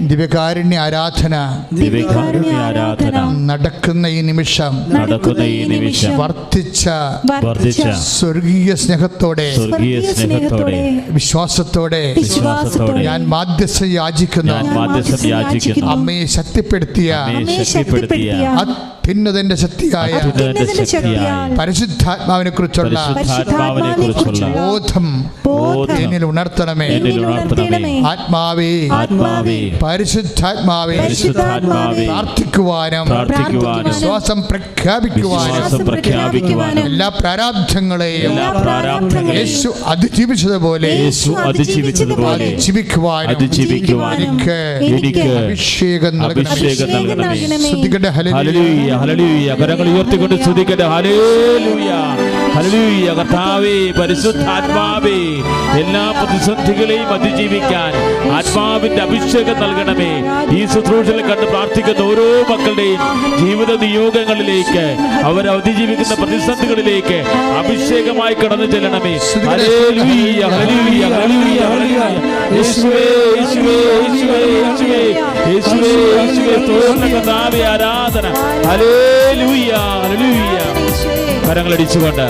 ദിവ്യകാരുണ്യ ആരാധന നടക്കുന്ന ഈ നിമിഷം വർദ്ധിച്ച സ്വർഗീയ സ്നേഹത്തോടെ വിശ്വാസത്തോടെ ഞാൻ മാധ്യസ്ഥം യാചിക്കുന്നു. അമ്മയെ ശക്തിപ്പെടുത്തിയ അത്യുന്നതന്റെ ശക്തിയായ പരിശുദ്ധാത്മാവിനെ കുറിച്ചുള്ള ബോധം എന്നിൽ ഉണർത്തണമേ. ആത്മാവേ, പരിശുദ്ധാത്മാവേ, പ്രാർത്ഥിക്കുവാനും വിശ്വാസം പ്രഖ്യാപിക്കുവാനും എല്ലാ പ്രാരാബ്ധങ്ങളെയും യേശു അതിജീവിച്ചതുപോലെ ജീവിക്കുവാനും എനിക്ക് അഭിഷേകം നൽകണമേ. ഹല്ലേലൂയ. കരങ്ങൾ ഉയർത്തിക്കൊണ്ട് സ്തുതിക്കട്ടെ. ഹല്ലേലൂയ, ഹല്ലേലൂയ. കർത്താവേ, പരിശുദ്ധാത്മാവേ, എല്ലാ പ്രതിസന്ധികളെയും അതിജീവിക്കാൻ ആത്മാവിന്റെ അഭിഷേകം നൽകണമേ. ഈ ശുശ്രൂഷയിൽ കണ്ട് പ്രാർത്ഥിക്കുന്ന ഓരോ മക്കളുടെയും ജീവിത നിയോഗങ്ങളിലേക്ക്, അവർ അതിജീവിക്കുന്ന പ്രതിസന്ധികളിലേക്ക് അഭിഷേകമായി കടന്നു ചെല്ലണമേ. ഹല്ലേലൂയ, ഹല്ലേലൂയ, ഹല്ലേലൂയ, ഹല്ലേലൂയ. യേശുവേ, യേശുവേ, യേശുവേ, യേശുവേ, യേശുവേ, യേശുവേ. സ്തോത്രം കർത്താവേ, ആരാധന. Hallelujah, hallelujah. കരങ്ങളടിച്ചുകൊണ്ട്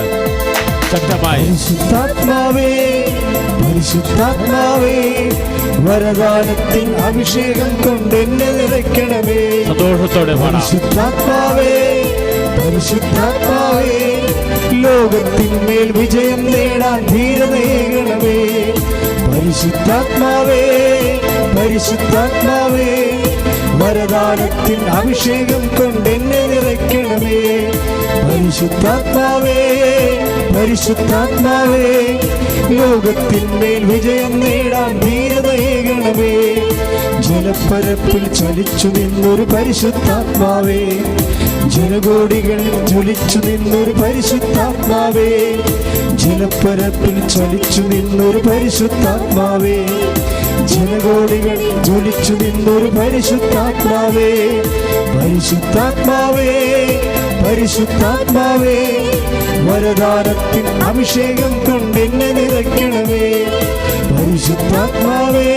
ശക്തമായി പരിശുദ്ധാത്മാവേ, പരിശുദ്ധാത്മാവേ, വരദാനത്തിൻ അഭിഷേകം കൊണ്ട് എന്നെ നിറയ്ക്കണമേ. സന്തോഷത്തോടെ പരിശുദ്ധാത്മാവേ, പരിശുദ്ധാത്മാവേ, ലോകത്തിന്മേൽ വിജയം നേടാൻ ധീരതയേകണമേ. പരിശുദ്ധാത്മാവേ, പരിശുദ്ധാത്മാവേ, വരദാനത്തിൻ അഭിഷേകം കൊണ്ട് എന്നെ നിറയ്ക്കണമേ. പരിശുദ്ധാത്മാവേ, പരിശുദ്ധാത്മാവേ, ലോകത്തിന്മേൽ വിജയം നേടാൻ ധീരതയേകണമേ. ജലപ്പരപ്പിൽ ചലിച്ചു നിന്നൊരു പരിശുദ്ധാത്മാവേ, ജനകോടികൾ ജ്വലിച്ചു നിന്നൊരു പരിശുദ്ധാത്മാവേ, ജലപ്പരപ്പിൽ ചലിച്ചു നിന്നൊരു പരിശുദ്ധാത്മാവേ, ജനകോടികൾ ജ്വലിച്ചു നിന്നൊരു പരിശുദ്ധാത്മാവേ. പരിശുദ്ധാത്മാവേ, പരിശുദ്ധാത്മാവേ, വരദാനത്തിൻ അഭിഷേകം കൊണ്ട് എന്നെ നിറയ്ക്കണമേ. പരിശുദ്ധാത്മാവേ,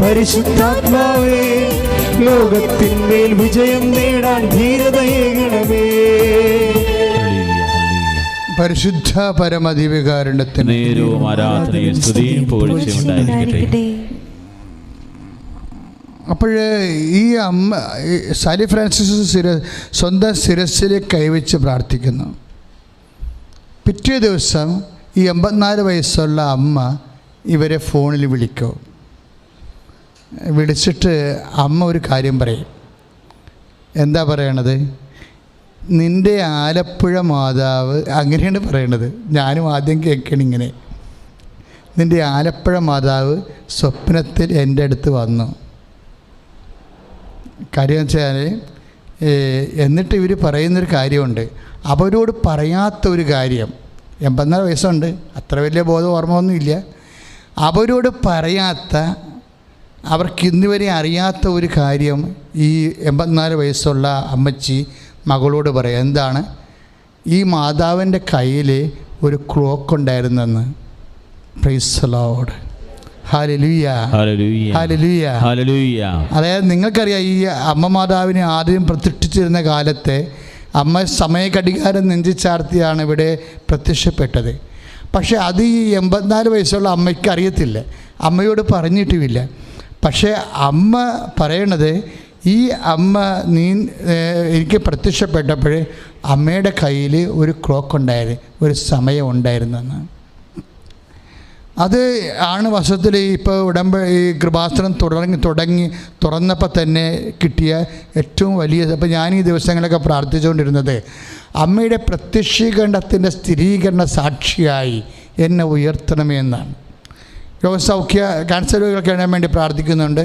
പരിശുദ്ധാത്മാവേ, ലോകത്തിന്മേൽ വിജയം നേടാൻ ധീരതയേകണമേ. പരിശുദ്ധ പരമദിവ്യകാരുണ്യത്തിന് നേരവും ആരാധനയും സ്തുതിയും പുകഴ്ചയും ഉണ്ടായിരിക്കട്ടെ. അപ്പോൾ ഈ അമ്മ സാലി ഫ്രാൻസിസ് സ്വന്തം ശിരസ്സിൽ കൈവച്ച് പ്രാർത്ഥിക്കുന്നു. പിറ്റേ ദിവസം ഈ 84 വയസ്സുള്ള അമ്മ ഇവരെ ഫോണിൽ വിളിക്കും. വിളിച്ചിട്ട് അമ്മ ഒരു കാര്യം പറയും. എന്താ പറയണത്? നിൻ്റെ ആലപ്പുഴ മാതാവ്, അങ്ങനെയാണ് പറയണത്. ഞാനും ആദ്യം കേൾക്കണം ഇങ്ങനെ. നിൻ്റെ ആലപ്പുഴ മാതാവ് സ്വപ്നത്തിൽ എൻ്റെ അടുത്ത് വന്നു. കാര്യം വെച്ചാൽ എന്നിട്ട് ഇവർ പറയുന്നൊരു കാര്യമുണ്ട്. അവരോട് പറയാത്ത ഒരു കാര്യം, 84 വയസ്സുണ്ട്, അത്ര വലിയ ബോധം ഓർമ്മയൊന്നുമില്ല. അവരോട് പറയാത്ത, അവർക്ക് ഇന്നുവരെ അറിയാത്ത ഒരു കാര്യം ഈ 84 വയസ്സുള്ള അമ്മച്ചി മകളോട് പറയാം. എന്താണ്? ഈ മാതാവിൻ്റെ കയ്യിൽ ഒരു ക്ലോക്ക് ഉണ്ടായിരുന്നെന്ന്. Praise the lord. ഹല്ലേലൂയ, ഹല്ലേലൂയ, ഹല്ലേലൂയ, ഹല്ലേലൂയ. അതായത് നിങ്ങൾക്കറിയാം, ഈ അമ്മ മാതാവിനെ ആദ്യം പ്രതിഷ്ഠിച്ചിരുന്ന കാലത്തെ അമ്മ സമയഘടികാരം നെഞ്ചിച്ചാർത്തിയാണ് ഇവിടെ പ്രത്യക്ഷപ്പെട്ടത്. പക്ഷേ അത് ഈ 84 വയസ്സുള്ള അമ്മയ്ക്ക് അറിയത്തില്ല, അമ്മയോട് പറഞ്ഞിട്ടുമില്ല. പക്ഷേ അമ്മ പറയണത്, ഈ അമ്മ എനിക്ക് പ്രത്യക്ഷപ്പെട്ടപ്പോൾ അമ്മയുടെ കയ്യിൽ ഒരു ക്ലോക്ക് ഉണ്ടായിരുന്നു, ഒരു സമയം ഉണ്ടായിരുന്നെന്ന്. അത് ആണ് വശത്തിൽ ഇപ്പോൾ ഈ കൃപാസനം തുറന്നപ്പോൾ തന്നെ കിട്ടിയ ഏറ്റവും വലിയ. അപ്പോൾ ഞാൻ ഈ ദിവസങ്ങളൊക്കെ പ്രാർത്ഥിച്ചുകൊണ്ടിരുന്നത്, അമ്മയുടെ പ്രത്യക്ഷീകരണത്തിൻ്റെ സ്ഥിരീകരണ സാക്ഷിയായി എന്നെ ഉയർത്തണമേ എന്നാണ്. രോഗസൗഖ്യ ക്യാൻസർ രോഗികൾക്ക് വേണ്ടി പ്രാർത്ഥിക്കുന്നുണ്ട്,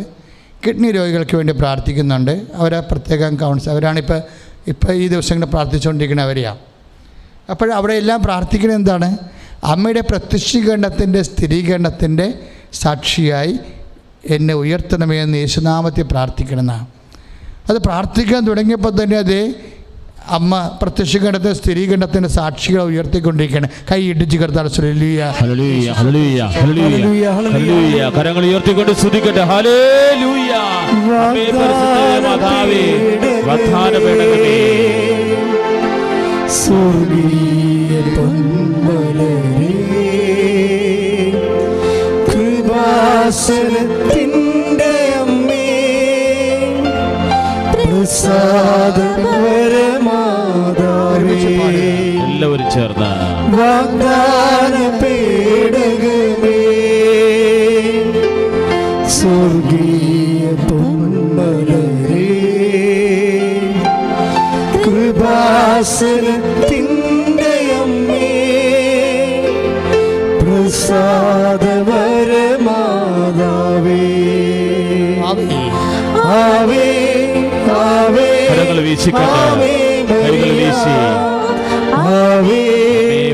കിഡ്നി രോഗികൾക്ക് വേണ്ടി പ്രാർത്ഥിക്കുന്നുണ്ട്. അവരെ പ്രത്യേകം അവരാണിപ്പോൾ ഈ ദിവസങ്ങളിൽ പ്രാർത്ഥിച്ചുകൊണ്ടിരിക്കുന്നവരെയാണ്. അപ്പോൾ അവിടെ എല്ലാം പ്രാർത്ഥിക്കുന്നത് എന്താണ്? അമ്മയുടെ പ്രത്യക്ഷീകരണത്തിൻ്റെ സ്ഥിരീകരണത്തിൻ്റെ സാക്ഷിയായി എന്നെ ഉയർത്തണമേ എന്ന് യേശുനാമത്തിൽ പ്രാർത്ഥിക്കണമെന്നാണ്. അത് പ്രാർത്ഥിക്കാൻ തുടങ്ങിയപ്പോൾ തന്നെ അത് അമ്മ പ്രത്യക്ഷീകരണത്തിൻ്റെ സ്ഥിരീകരണത്തിൻ്റെ സാക്ഷികളെ ഉയർത്തിക്കൊണ്ടിരിക്കുകയാണ്. കൈ ഇടിച്ച് കർത്താവ് ഹല്ലേലൂയ, ഹല്ലേലൂയ, ഹല്ലേലൂയ, ഹല്ലേലൂയ, ഹല്ലേലൂയ. കരങ്ങൾ ഉയർത്തിക്കൊണ്ട് സ്തുതിക്കട്ടെ. ഹല്ലേലൂയ. അമ്മേ പരിശുദ്ധ മാതാവേ, വന്ദനമേ. സ്വർഗീയ പൊൻമലരേ, കൃപാസനത്തിൻ്റെ അമ്മേ, പ്രസാദപരമാതാവേ, എല്ലാവരും ചേർന്ന് വാഗ്ദാന പേടകമേ, സ്വർഗീയ പൊൻമലരേ, കൃപാസനത്തിൻ്റെ അമ്മേ, പ്രസാദപരമാതാവേ, ആവേ ആവേ കരങ്ങൾ വീശിക്കട്ടെ. ഈശോമിശിഹായേശുവേ. ആവേ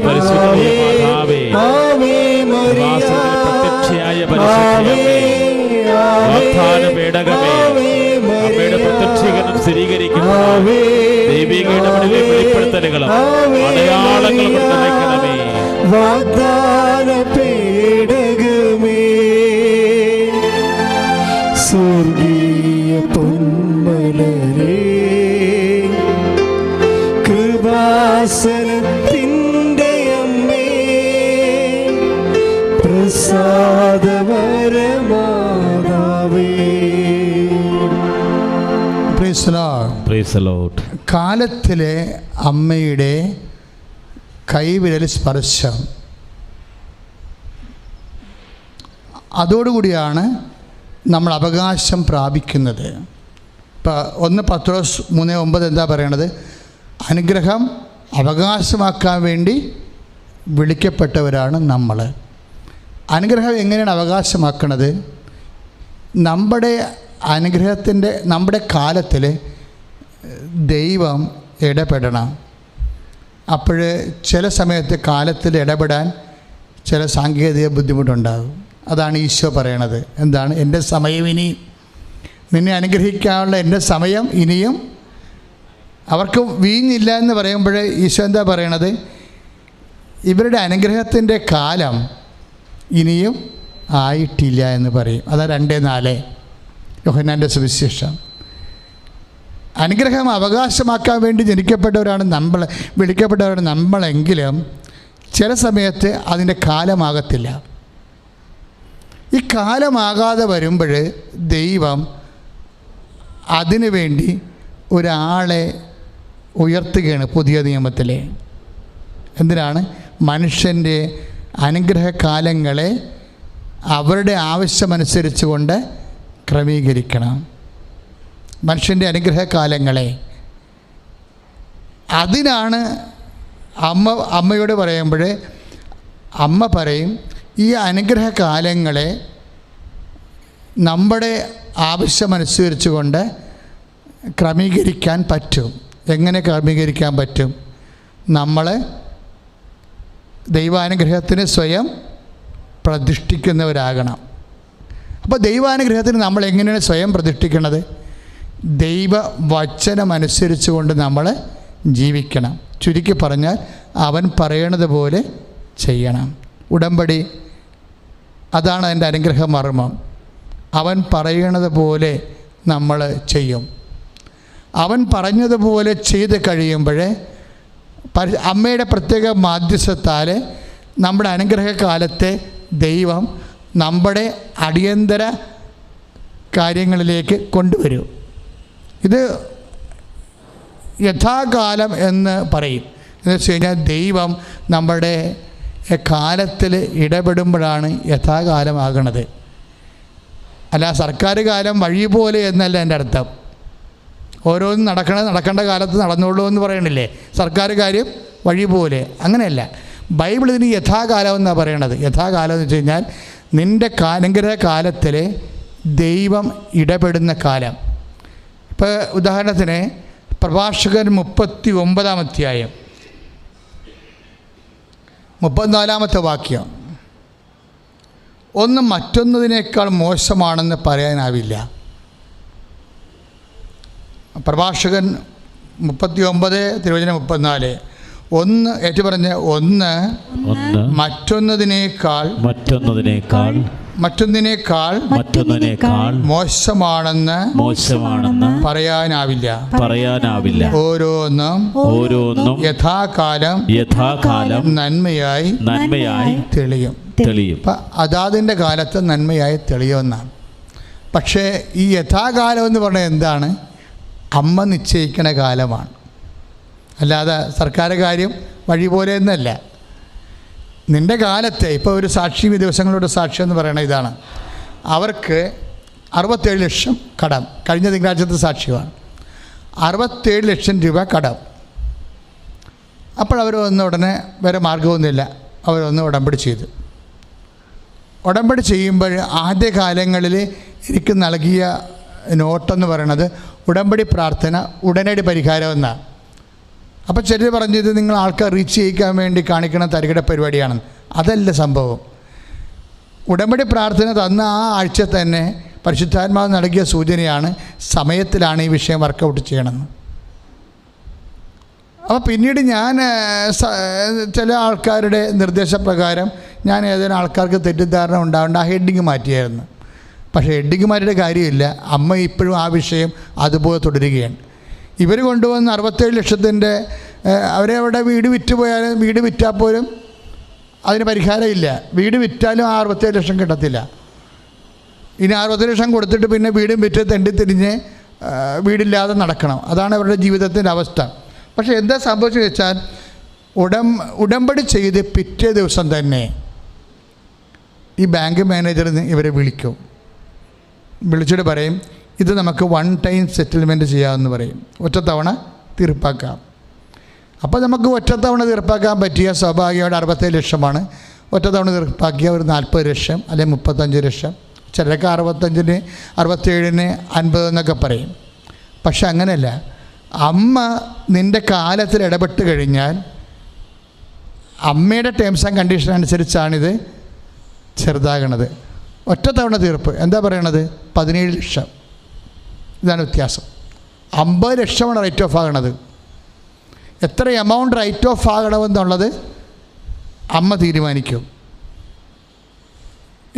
പരിശുദ്ധമേ മാതാവേ, ആവേ മരിയ വാസത്തിൽ പ്രത്യക്ഷയായ പരിശുദ്ധമേ, വാഗ്ദാന പേടകമേ, അമ്മയുടെ പ്രത്യക്ഷീകരണം സ്ഥിരീകരിക്കുന്ന ദൈവിക ഇടപെടലും വെളിപ്പെടുത്തലുകളും അടയാളങ്ങളും നിറയ്ക്കണമേ. വാഗ്ദാന പേടകമേ, സ്വർഗീയ പൊന്മലരേ, കൃപാസനത്തിൻ്റെ അമ്മേ, പ്രസാദവരമാതാവേ. Praise the Lord. Praise the Lord. കാലത്തിലെ അമ്മയുടെ കൈവിരൽ സ്പർശം, അതോടുകൂടിയാണ് നമ്മൾ അവകാശം പ്രാപിക്കുന്നത്. ഇപ്പം 1 പത്രോസ് 3:9 എന്താ പറയണത്? അനുഗ്രഹം അവകാശമാക്കാൻ വേണ്ടി വിളിക്കപ്പെട്ടവരാണ് നമ്മൾ. അനുഗ്രഹം എങ്ങനെയാണ് അവകാശമാക്കുന്നത്? നമ്മുടെ അനുഗ്രഹത്തിൻ്റെ നമ്മുടെ കാലത്തിൽ ദൈവം ഇടപെടണം. അപ്പോൾ ചില സമയത്ത് കാലത്തിൽ ഇടപെടാൻ ചില സാങ്കേതിക ബുദ്ധിമുട്ടുണ്ടാകും. അതാണ് ഈശോ പറയണത്. എന്താണ്? എൻ്റെ സമയം ഇനിയും, നിന്നെ അനുഗ്രഹിക്കാനുള്ള എൻ്റെ സമയം ഇനിയും. അവർക്ക് വീഞ്ഞില്ല എന്ന് പറയുമ്പോൾ ഈശോ എന്താ പറയണത്? ഇവരുടെ അനുഗ്രഹത്തിൻ്റെ കാലം ഇനിയും ആയിട്ടില്ല എന്ന് പറയും. അതാ 2:4 യോഹന്നാൻ്റെ സുവിശേഷം. അനുഗ്രഹം അവകാശമാക്കാൻ വേണ്ടി ജനിക്കപ്പെട്ടവരാണ് നമ്മൾ, വിളിക്കപ്പെട്ടവരാണ് നമ്മളെങ്കിലും ചില സമയത്ത് അതിൻ്റെ കാലമാകത്തില്ല. ഈ കാലമാകാതെ വരുമ്പോൾ ദൈവം അതിനു വേണ്ടി ഒരാളെ ഉയർത്തുകയാണ് പുതിയ നിയമത്തിലെ. എന്തിനാണ്? മനുഷ്യൻ്റെ അനുഗ്രഹകാലങ്ങളെ അവരുടെ ആവശ്യമനുസരിച്ച് കൊണ്ട് ക്രമീകരിക്കണം. മനുഷ്യൻ്റെ അനുഗ്രഹകാലങ്ങളെ അതിനാണ് അമ്മയോട് പറയുമ്പോൾ അമ്മ പറയും, ഈ അനുഗ്രഹകാലങ്ങളെ നമ്മുടെ ആവശ്യമനുസരിച്ച് കൊണ്ട് ക്രമീകരിക്കാൻ പറ്റും. എങ്ങനെ ക്രമീകരിക്കാൻ പറ്റും? നമ്മൾ ദൈവാനുഗ്രഹത്തിന് സ്വയം പ്രതിഷ്ഠിക്കുന്നവരാകണം. അപ്പോൾ ദൈവാനുഗ്രഹത്തിന് നമ്മൾ എങ്ങനെയാണ് സ്വയം പ്രതിഷ്ഠിക്കുന്നത്? ദൈവ വചനമനുസരിച്ച് കൊണ്ട് നമ്മൾ ജീവിക്കണം. ചുരുക്കി പറഞ്ഞാൽ അവൻ പറയണത് പോലെ ചെയ്യണം. ഉടമ്പടി അതാണ് അതിൻ്റെ അനുഗ്രഹ മർമ്മം. അവൻ പറയണത് പോലെ നമ്മൾ ചെയ്യും. അവൻ പറഞ്ഞതുപോലെ ചെയ്ത് കഴിയുമ്പോൾ അമ്മയുടെ പ്രത്യേക മാധ്യസ്ഥത്താൽ നമ്മുടെ അനുഗ്രഹകാലത്തെ ദൈവം നമ്മുടെ അടിയന്തര കാര്യങ്ങളിലേക്ക് കൊണ്ടുവരും. ഇത് യഥാകാലം എന്ന് പറയും. എന്ന് വെച്ച് കഴിഞ്ഞാൽ ദൈവം നമ്മുടെ കാലത്തിൽ ഇടപെടുമ്പോഴാണ് യഥാകാലമാകണത്. അല്ല സർക്കാർ കാലം വഴി പോലെ എന്നല്ല എൻ്റെ അർത്ഥം. ഓരോന്നും നടക്കേണ്ട കാലത്ത് നടന്നോളൂ എന്ന് പറയണില്ലേ? സർക്കാർ കാര്യം വഴി പോലെ, അങ്ങനെയല്ല. ബൈബിൾ ഇതിന് യഥാകാലം എന്നാണ് പറയണത്. യഥാകാലം എന്ന് വെച്ച് കഴിഞ്ഞാൽ നിൻ്റെ അനുഗ്രഹ കാലത്തിൽ ദൈവം ഇടപെടുന്ന കാലം. ഇപ്പോൾ ഉദാഹരണത്തിന് പ്രഭാഷകൻ 39-ാം അധ്യായം 34-ാമത്തെ വാക്യം, ഒന്ന് മറ്റൊന്നതിനേക്കാൾ മോശമാണെന്ന് പറയാനാവില്ല. പ്രഭാഷകൻ 39 തിരുവചനം 34, ഒന്ന് ഏറ്റുപറഞ്ഞ് ഒന്ന് മറ്റൊന്നതിനേക്കാൾ മോശമാണെന്ന് പറയാനാവില്ല. ഓരോന്നും യഥാകാലം നന്മയായി തെളിയും. അതാതിൻ്റെ കാലത്ത് നന്മയായി തെളിയുമെന്നാണ്. പക്ഷേ ഈ യഥാകാലം എന്ന് പറഞ്ഞാൽ എന്താണ്? അമ്മ നിശ്ചയിക്കണ കാലമാണ്. അല്ലാതെ സർക്കാർ കാര്യം വഴി പോലെ എന്നല്ല. നിൻ്റെ കാലത്തെ ഇപ്പോൾ ഒരു സാക്ഷി, ദിവസങ്ങളുടെ സാക്ഷി എന്ന് പറയണത് ഇതാണ്. അവർക്ക് 67 ലക്ഷം കടം. കഴിഞ്ഞ തിങ്കളാഴ്ചത്തെ സാക്ഷ്യമാണ്. 67 ലക്ഷം രൂപ കടം. അപ്പോൾ അവർ വന്ന ഉടനെ വേറെ മാർഗമൊന്നുമില്ല, അവരൊന്ന് ഉടമ്പടി ചെയ്തു. ഉടമ്പടി ചെയ്യുമ്പോൾ ആദ്യ കാലങ്ങളിൽ എനിക്ക് നൽകിയ നോട്ടെന്ന് പറയണത് ഉടമ്പടി പ്രാർത്ഥന ഉടനടി പരിഹാരം എന്നാണ്. അപ്പോൾ ചിലർ പറഞ്ഞത് നിങ്ങൾ ആൾക്കാർ റീച്ച് ചെയ്യിക്കാൻ വേണ്ടി കാണിക്കുന്ന തരികിട പരിപാടിയാണ്. അതല്ല സംഭവം. ഉടമ്പടി പ്രാർത്ഥന തന്ന ആ ആഴ്ച തന്നെ പരിശുദ്ധാത്മാവ് നൽകിയ സൂചനയാണ്, സമയത്തിലാണ് ഈ വിഷയം വർക്കൗട്ട് ചെയ്യണമെന്ന്. അപ്പോൾ പിന്നീട് ഞാൻ ചില ആൾക്കാരുടെ നിർദ്ദേശപ്രകാരം ഞാൻ ഏതെങ്കിലും ആൾക്കാർക്ക് തെറ്റിദ്ധാരണ ഉണ്ടാവേണ്ട ആ ഹെഡിങ് മാറ്റിയായിരുന്നു. പക്ഷേ ഹെഡിങ് മാറ്റിയുടെ കാര്യമില്ല. അമ്മ ഇപ്പോഴും ആ വിഷയം അതുപോലെ തുടരുകയാണ്. ഇവർ കൊണ്ടുവന്ന 67 ലക്ഷത്തിൻ്റെ അവരവിടെ വീട് വിറ്റ് പോയാലും, വീട് വിറ്റാൽ പോലും അതിന് പരിഹാരമില്ല. വീട് വിറ്റാലും ആ 67 ലക്ഷം കിട്ടത്തില്ല. ഇനി 67 ലക്ഷം കൊടുത്തിട്ട് പിന്നെ വീടും വിറ്റ് തെണ്ടിത്തിരിഞ്ഞ് വീടില്ലാതെ നടക്കണം. അതാണ് അവരുടെ ജീവിതത്തിൻ്റെ അവസ്ഥ. പക്ഷേ എന്താ സംഭവിച്ചത് വെച്ചാൽ ഉടമ്പടി ചെയ്ത് പിറ്റേ ദിവസം തന്നെ ഈ ബാങ്ക് മാനേജറിന് ഇവരെ വിളിക്കും. വിളിച്ചിട്ട് പറയും, ഇത് നമുക്ക് 1 ടൈം സെറ്റിൽമെൻറ്റ് ചെയ്യാമെന്ന് പറയും. ഒറ്റത്തവണ തീർപ്പാക്കാം. അപ്പോൾ നമുക്ക് ഒറ്റത്തവണ തീർപ്പാക്കാൻ പറ്റിയ സ്വാഭാവികമായിട്ട് 67 ലക്ഷമാണ്. ഒറ്റത്തവണ തീർപ്പാക്കിയ ഒരു 40 ലക്ഷം അല്ലെങ്കിൽ 35 ലക്ഷം, ചിലരൊക്കെ 65-ന് 67-ന് 50 എന്നൊക്കെ പറയും. പക്ഷെ അങ്ങനെയല്ല. അമ്മ നിൻ്റെ കാലത്തിൽ ഇടപെട്ട് കഴിഞ്ഞാൽ അമ്മയുടെ ടേംസ് ആൻഡ് കണ്ടീഷൻ അനുസരിച്ചാണിത് ചെറുതാകണത്. ഒറ്റത്തവണ തീർപ്പ് എന്താ പറയണത്? 17 ലക്ഷം. ഇതാണ് വ്യത്യാസം. 50 ലക്ഷമാണ് റൈറ്റ് ഓഫ് ആകണത്. എത്ര എമൗണ്ട് റൈറ്റ് ഓഫ് ആകണമെന്നുള്ളത് അമ്മ തീരുമാനിക്കും.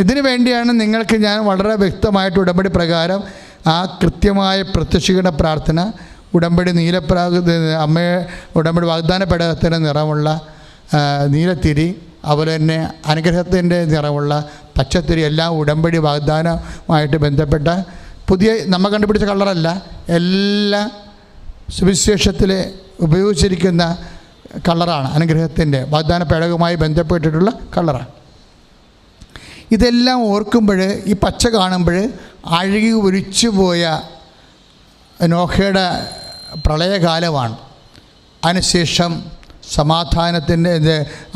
ഇതിനു വേണ്ടിയാണ് നിങ്ങൾക്ക് ഞാൻ വളരെ വ്യക്തമായിട്ട് ഉടമ്പടി പ്രകാരം ആ കൃത്യമായ പ്രത്യക്ഷീകരണ പ്രാർത്ഥന, ഉടമ്പടി അമ്മയെ ഉടമ്പടി വാഗ്ദാന പേടകത്തിൻ്റെ നിറമുള്ള നീലത്തിരി, അതുപോലെ തന്നെ അനുഗ്രഹത്തിൻ്റെ നിറമുള്ള പച്ചത്തിരി, എല്ലാം ഉടമ്പടി വാഗ്ദാനമായിട്ട് ബന്ധപ്പെട്ട പുതിയ നമ്മൾ കണ്ടുപിടിച്ച കളറല്ല, എല്ലാ സുവിശേഷത്തിൽ ഉപയോഗിച്ചിരിക്കുന്ന കളറാണ്. അനുഗ്രഹത്തിൻ്റെ വാഗ്ദാന പേടകവുമായി ബന്ധപ്പെട്ടിട്ടുള്ള കളറാണ്. ഇതെല്ലാം ഓർക്കുമ്പോൾ, ഈ പച്ച കാണുമ്പോൾ അഴുകി ഒലിച്ചു പോയ നോഹയുടെ പ്രളയകാലമാണ്. അതിനുശേഷം സമാധാനത്തിൻ്റെ,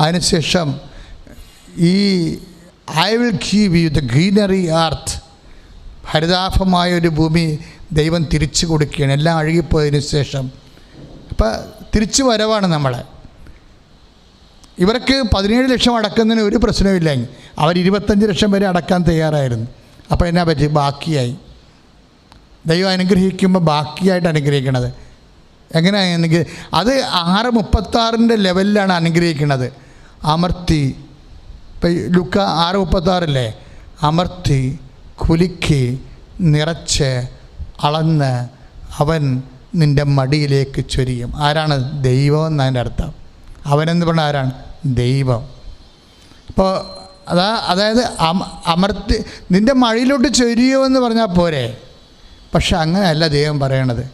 അതിനുശേഷം ഈ I will give you the greenery earth, ഹരിതാഭമായൊരു ഭൂമി ദൈവം തിരിച്ചു കൊടുക്കുകയാണ് എല്ലാം അഴുകിപ്പോയതിനു ശേഷം. അപ്പം തിരിച്ചു വരവാണ് നമ്മളെ. ഇവർക്ക് 17 ലക്ഷം അടക്കുന്നതിന് ഒരു പ്രശ്നമില്ല. അവർ 25 ലക്ഷം വരെ അടക്കാൻ തയ്യാറായിരുന്നു. അപ്പോൾ എന്നാ പറ്റി? ബാക്കിയായി. ദൈവം അനുഗ്രഹിക്കുമ്പോൾ ബാക്കിയായിട്ട് അനുഗ്രഹിക്കണത് എങ്ങനെയാണ്? അത് 6:36 ലെവലിലാണ് അനുഗ്രഹിക്കുന്നത്. അമർത്തി, ഇപ്പം ലുക്ക 6:36 അമർത്തി കുലുക്കി നിറച്ച് അളന്ന് അവൻ നിൻ്റെ മടിയിലേക്ക് ചൊരിയും. ആരാണ്? ദൈവം എന്നതിൻ്റെ അർത്ഥം. അവനെന്ന് പറഞ്ഞാൽ ആരാണ്? ദൈവം. അപ്പോൾ അതായത് അമർത്തി നിൻ്റെ മടിയിലോട്ട് ചൊരിയുമെന്ന് പറഞ്ഞാൽ പോരെ. പക്ഷെ അങ്ങനെയല്ല ദൈവം പറയണത്.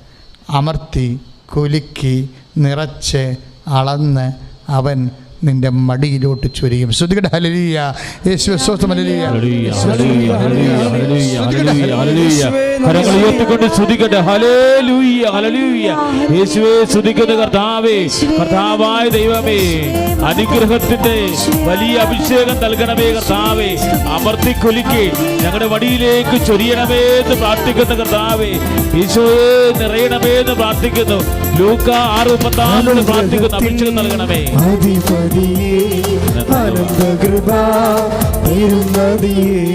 അമർത്തി കുലുക്കി നിറച്ച് അളന്ന് അവൻ നിന്റെ മടിയിലോട്ട് ചൊരിയും. ശ്രുതികട ഹല്ലേലൂയ, യേശുവേ സ്തോത്രം, ഹല്ലേലൂയ, കരങ്ങൾ ഉയർത്തിക്കൊണ്ട് ശ്രുതികട്ടെ. ഹല്ലേലൂയ, ഹല്ലേലൂയ. യേശുവേ സ്തുതിക്കുന്ന കർത്താവേ, കർത്താവായ ദൈവമേ, അനുഗ്രഹത്തിന്റെ വലിയ അഭിഷേകം നൽകണമേ കർത്താവേ. അമർത്തി കുലുക്കി ഞങ്ങളുടെ മടിയിലേക്ക് ചൊരിയണമേ എന്ന് പ്രാർത്ഥിക്കുന്ന കർത്താവേ. ഈശോയെ നിറയണമേ എന്ന് പ്രാർത്ഥിക്കുന്നു. ലൂക്ക 6:36 പ്രാർത്ഥിക്കുന്നു. അഭിഷേകം നൽകണമേ.